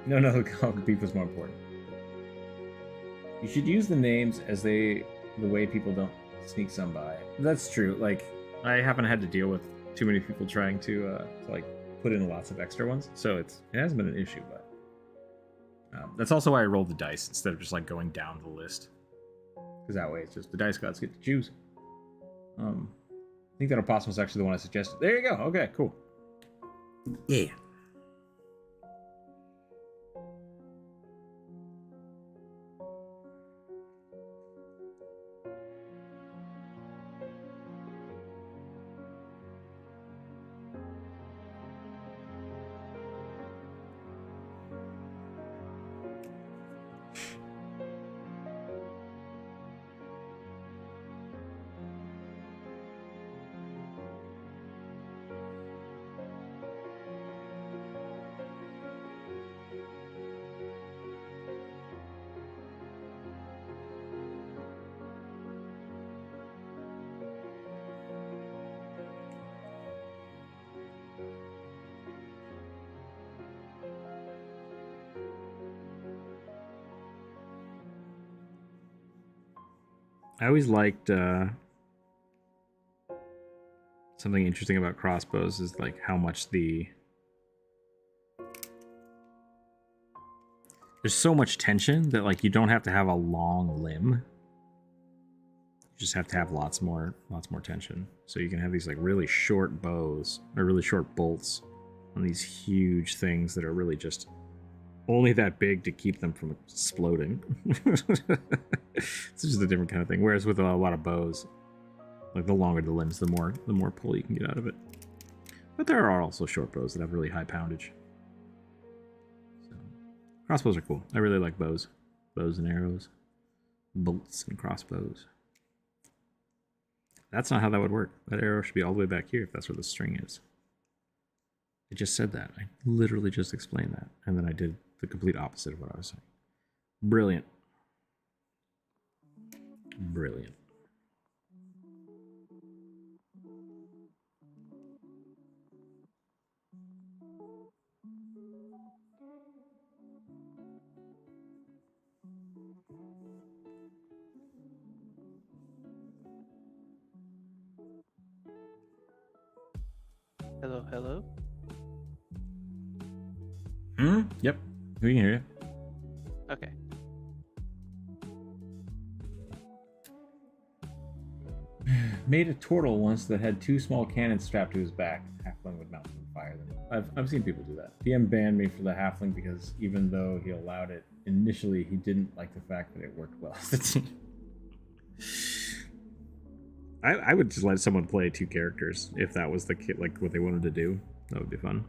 No, the beef was more important. You should use the names as the way people don't sneak some by. That's true. Like, I haven't had to deal with too many people trying to like put in lots of extra ones, so it hasn't been an issue. But that's also why I rolled the dice instead of just like going down the list. Because that way it's just the dice gods get to choose. I think that opossum was actually the one I suggested. There you go. Okay, cool. Yeah. I always liked something interesting about crossbows is like how much there's so much tension that like you don't have to have a long limb. You just have to have lots more tension. So you can have these like really short bows or really short bolts on these huge things that are really just only that big to keep them from exploding. It's just a different kind of thing. Whereas with a lot of bows, like the longer the limbs, the more pull you can get out of it. But there are also short bows that have really high poundage. So crossbows are cool. I really like bows and arrows, bolts and crossbows. That's not how that would work. That arrow should be all the way back here if that's where the string is. I just said that. I literally just explained that. And then I did the complete opposite of what I was saying. Brilliant. Brilliant. Hello, hello. Yep. We can hear you. Okay. Made a turtle once that had 2 small cannons strapped to his back. Halfling would mount and fire them. I've seen people do that. DM banned me for the halfling because even though he allowed it initially, he didn't like the fact that it worked well as a team. I would just let someone play 2 characters if that was the like what they wanted to do. That would be fun.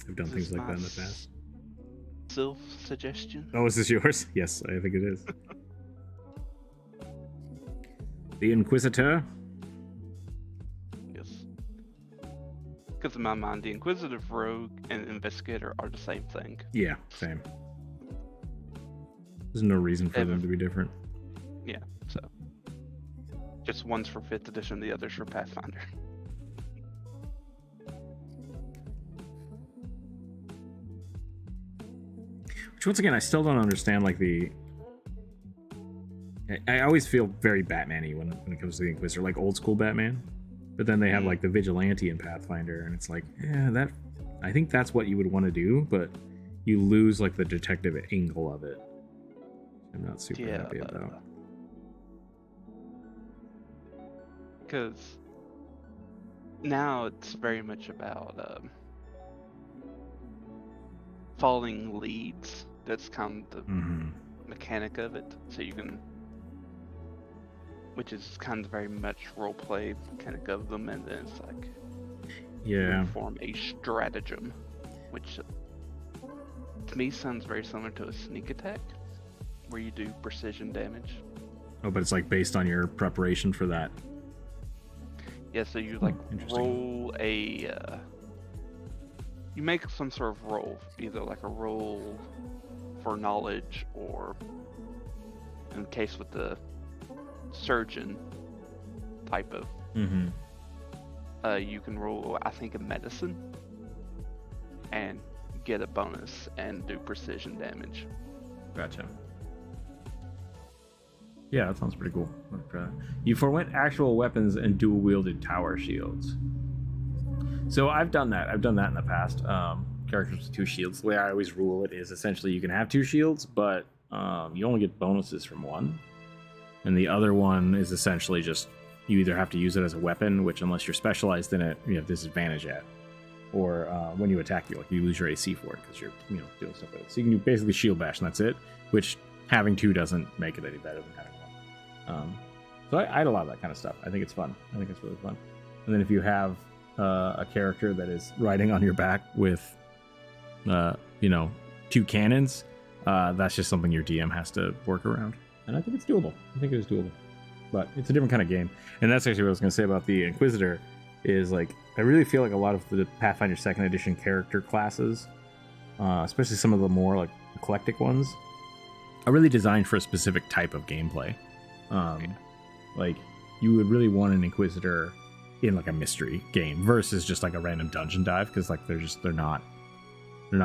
I've done things like that in the past. Self-suggestion. Oh, is this yours? Yes, I think it is. The Inquisitor. Yes. Because in my mind, the Inquisitive Rogue and Investigator are the same thing. Yeah, same. There's no reason for them to be different. Yeah, so. Just one's for 5th edition, the other's for Pathfinder. Which, once again, I still don't understand, like, I always feel very Batman-y when it comes to the Inquisitor, like old school Batman. But then they have, like, the Vigilante in Pathfinder, and it's like, yeah, I think that's what you would want to do, but you lose, like, the detective angle of it. I'm not super happy about. Because now it's very much about following leads. That's kind of the mechanic of it. So you can, which is kind of very much role-play mechanic of them, and then it's like, form a stratagem, which to me sounds very similar to a sneak attack, where you do precision damage. Oh, but it's like based on your preparation for that. Yeah, so you like roll a, you make some sort of roll, either like a roll for knowledge, or in the case with the surgeon type of, you can roll, I think, a medicine and get a bonus and do precision damage. Gotcha. Yeah, that sounds pretty cool. You forwent actual weapons and dual-wielded tower shields. So I've done that. I've done that in the past. Characters with 2 shields. The way I always rule it is essentially you can have 2 shields, but you only get bonuses from one. And the other one is essentially just you either have to use it as a weapon, which unless you're specialized in it, you have disadvantage at. Or when you attack, you lose your AC for it because you're doing stuff with it. So you can basically shield bash and that's it, which having 2 doesn't make it any better than having 1. So I had a lot of that kind of stuff. I think it's fun. I think it's really fun. And then if you have a character that is riding on your back with 2 cannons, that's just something your DM has to work around. And I think it's doable. I think it is doable. But it's a different kind of game. And that's actually what I was going to say about the Inquisitor is, like, I really feel like a lot of the Pathfinder 2nd edition character classes, especially some of the more like eclectic ones, are really designed for a specific type of gameplay. Like, you would really want an Inquisitor in like a mystery game versus just like a random dungeon dive, because like they're not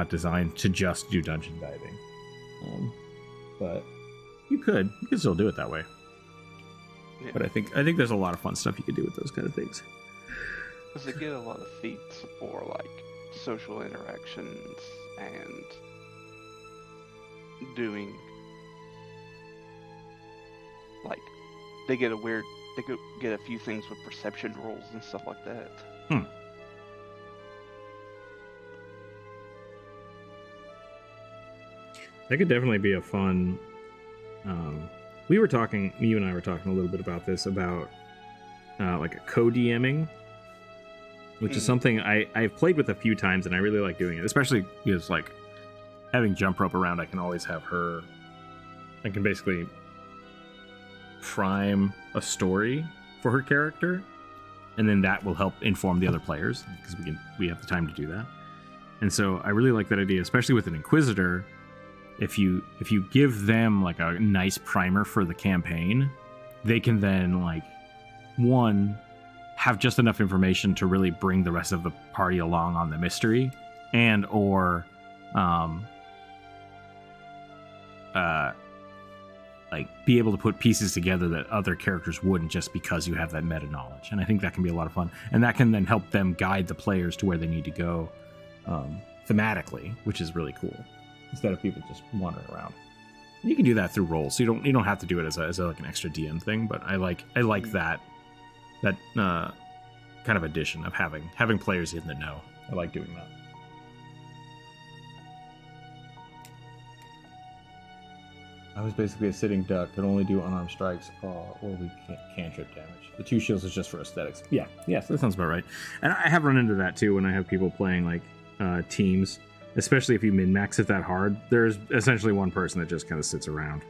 designed to just do dungeon diving. But you could still do it that way. Yeah. But I think there's a lot of fun stuff you could do with those kind of things. Because they get a lot of feats for like social interactions and doing like they get a few things with perception rolls and stuff like that. That could definitely be a fun. You and I were talking a little bit about this, about like a co-DMing, which is something I've played with a few times, and I really like doing it, especially because like having jump rope around, I can always have her. I can basically prime a story for her character, and then that will help inform the other players because we have the time to do that. And so I really like that idea, especially with an Inquisitor. If you give them like a nice primer for the campaign, they can then like have just enough information to really bring the rest of the party along on the mystery, and or like be able to put pieces together that other characters wouldn't, just because you have that meta knowledge. And I think that can be a lot of fun, and that can then help them guide the players to where they need to go thematically, which is really cool, instead of people just wandering around. And you can do that through roles, so you don't have to do it as like an extra DM thing. But I like that kind of addition of having players in the know. I like doing that. I was basically a sitting duck, could only do unarmed strikes or we cantrip damage. The 2 shields is just for aesthetics. Yes, that sounds about right. And I have run into that too when I have people playing like teams, especially if you min-max it that hard. There's essentially one person that just kind of sits around,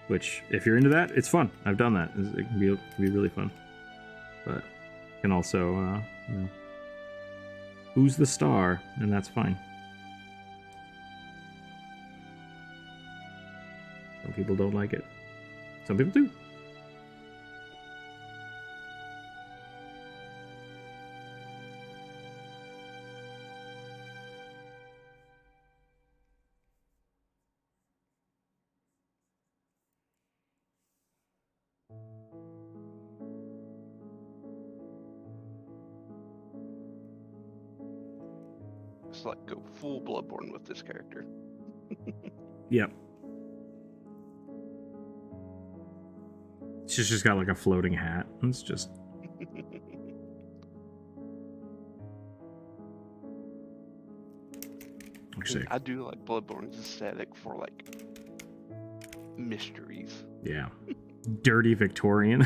which if you're into that, it's fun. I've done that. It can be really fun, but can also who's the star, and that's fine. Some people don't like it. Some people do. Just like go full Bloodborne with this character. Yep. She's just got like a floating hat. It's just. Actually, I do like Bloodborne's aesthetic for like mysteries. Yeah. Dirty Victorian.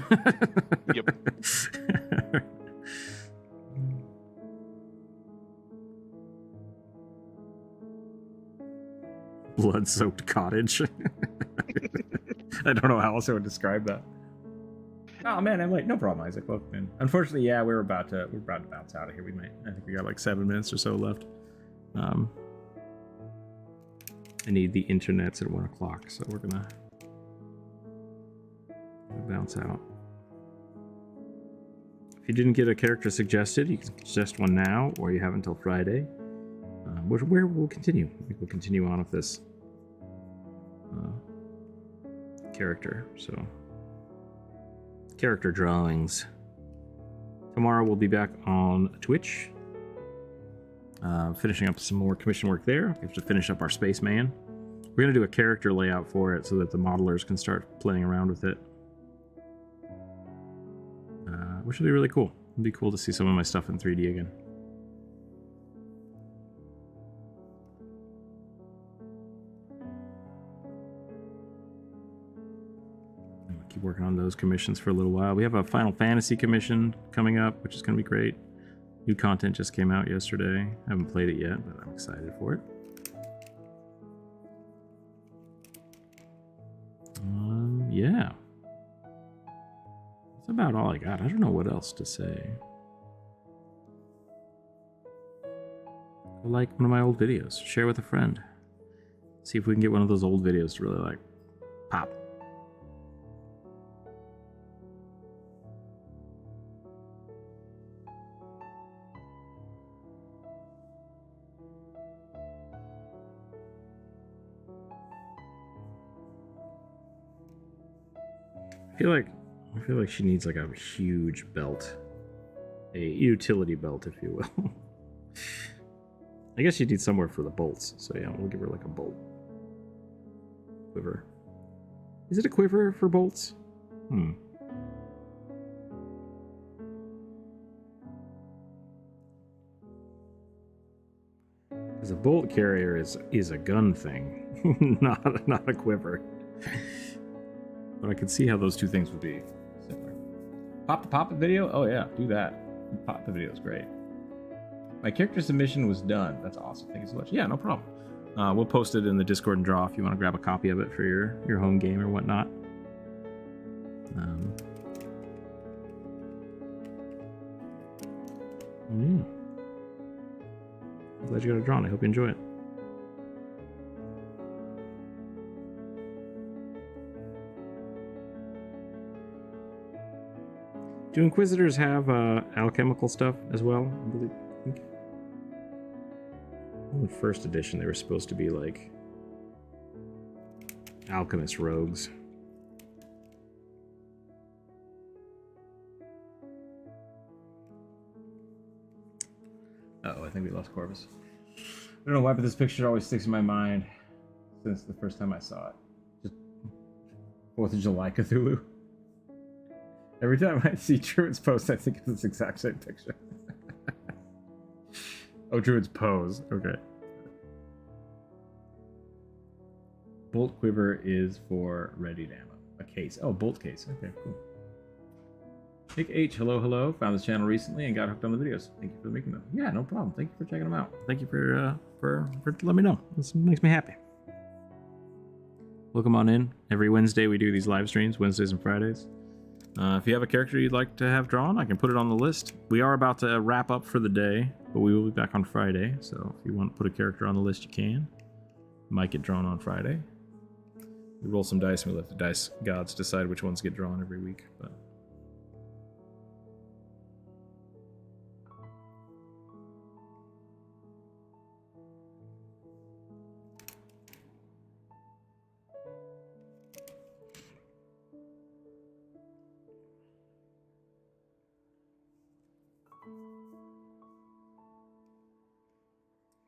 Yep. Blood-soaked cottage. I don't know how else I would describe that. Oh man, I'm late. No problem, Isaac. Welcome in. Unfortunately, yeah, we're about to bounce out of here. I think we got like 7 minutes or so left. I need the internets at 1 o'clock, so we're gonna bounce out. If you didn't get a character suggested, you can suggest one now, or you have until Friday. Where we'll continue. We'll continue on with this character. So, character drawings. Tomorrow we'll be back on Twitch, finishing up some more commission work there. We have to finish up our Spaceman. We're going to do a character layout for it so that the modelers can start playing around with it, which will be really cool. It'll be cool to see some of my stuff in 3D again. Keep working on those commissions for a little while. We have a Final Fantasy commission coming up, which is going to be great. New content just came out yesterday. I haven't played it yet, but I'm excited for it. Yeah. That's about all I got. I don't know what else to say. Like one of my old videos. Share with a friend. See if we can get one of those old videos to really like pop. I feel like she needs like a huge belt. A utility belt, if you will. I guess she needs somewhere for the bolts. So yeah, we'll give her like a bolt. Quiver. Is it a quiver for bolts? Because a bolt carrier is a gun thing, not a quiver. But I could see how those two things would be similar. Pop the video? Oh yeah, do that. Pop the video is great. My character submission was done. That's awesome. Thank you so much. Yeah, no problem. We'll post it in the Discord and draw if you want to grab a copy of it for your home game or whatnot. Yeah. I'm glad you got it drawn. I hope you enjoy it. Do Inquisitors have alchemical stuff as well? I think in the first edition they were supposed to be like alchemist rogues. Uh-oh, I think we lost Corvus. I don't know why, but this picture always sticks in my mind since the first time I saw it. Just 4th of July Cthulhu. Every time I see Druid's post, I think of this exact same picture. Oh, Druid's pose. Okay. Bolt quiver is for ready ammo. A case. Oh, bolt case. Okay, cool. Nick H, hello. Found this channel recently and got hooked on the videos. Thank you for making them. Yeah, no problem. Thank you for checking them out. Thank you for letting me know. This makes me happy. Welcome on in. Every Wednesday we do these live streams, Wednesdays and Fridays. If you have a character you'd like to have drawn, I can put it on the list. We are about to wrap up for the day, but we will be back on Friday. So if you want to put a character on the list, you can. Might get drawn on Friday. We roll some dice and we let the dice gods decide which ones get drawn every week. But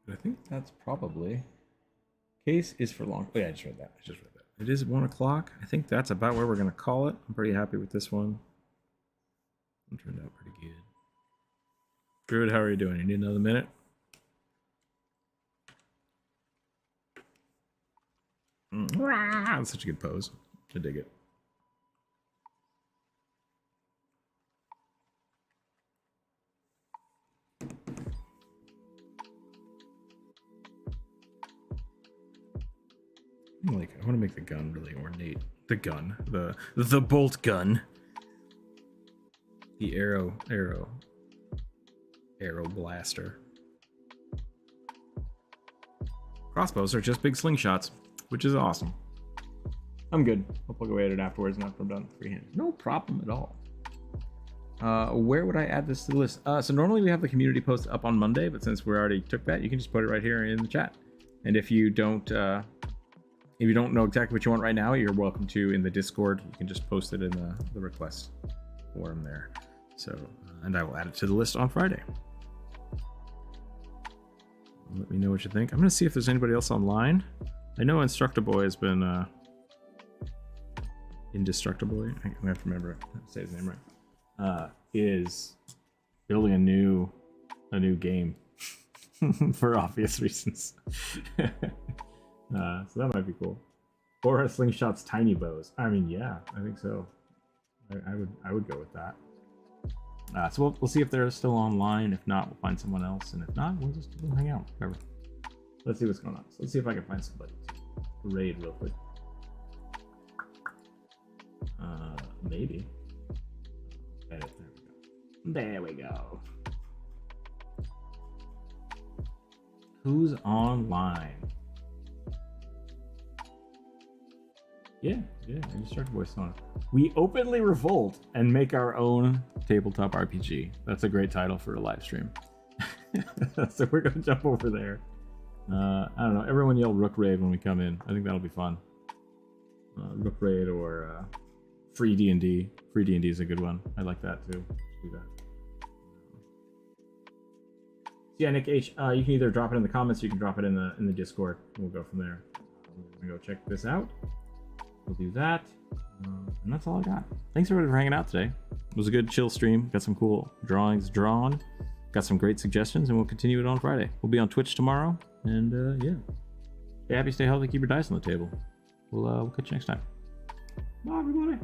I think that's probably... Case is for long... Oh yeah, I just read that. It is 1 o'clock. I think that's about where we're going to call it. I'm pretty happy with this one. It turned out pretty good. Druid, how are you doing? You need another minute? That's such a good pose. I dig it. Like, I want to make the gun really ornate. The gun. The bolt gun. The arrow blaster. Crossbows are just big slingshots, which is awesome. I'm good. I'll plug away at it afterwards after I'm done freehand. No problem at all. Where would I add this to the list? So normally we have the community post up on Monday, but since we already took that, you can just put it right here in the chat. And if you don't know exactly what you want right now, you're welcome to in the Discord. You can just post it in the request form there. So, and I will add it to the list on Friday. Let me know what you think. I'm going to see if there's anybody else online. I know Instructaboy has been... Indestructiboy? I'm going to have to remember to say his name right. Is building a new game for obvious reasons. So that might be cool. Or a slingshot's tiny bows. I mean, yeah, I think so. I would go with that. So we'll see if they're still online. If not, we'll find someone else, and if not, we'll hang out. Whatever. Let's see what's going on. So let's see if I can find somebody to raid real quick. Maybe. Edit. There we go. Who's online? Yeah, I just started voice on. We openly revolt and make our own tabletop RPG. That's a great title for a live stream. So we're gonna jump over there. I don't know. Everyone yell Rook Raid when we come in. I think that'll be fun. Rook Raid or free D&D. Free D&D is a good one. I like that too. Do that. Yeah, Nick H. You can either drop it in the comments, or you can drop it in the Discord. We'll go from there. I'm gonna go check this out. We'll do that, and that's all I got. Thanks everybody for hanging out today. It was a good chill stream. Got some cool drawings drawn. Got some great suggestions, and we'll continue it on Friday. We'll be on Twitch tomorrow, and yeah. Stay happy, stay healthy, keep your dice on the table. We'll catch you next time. Bye, everybody.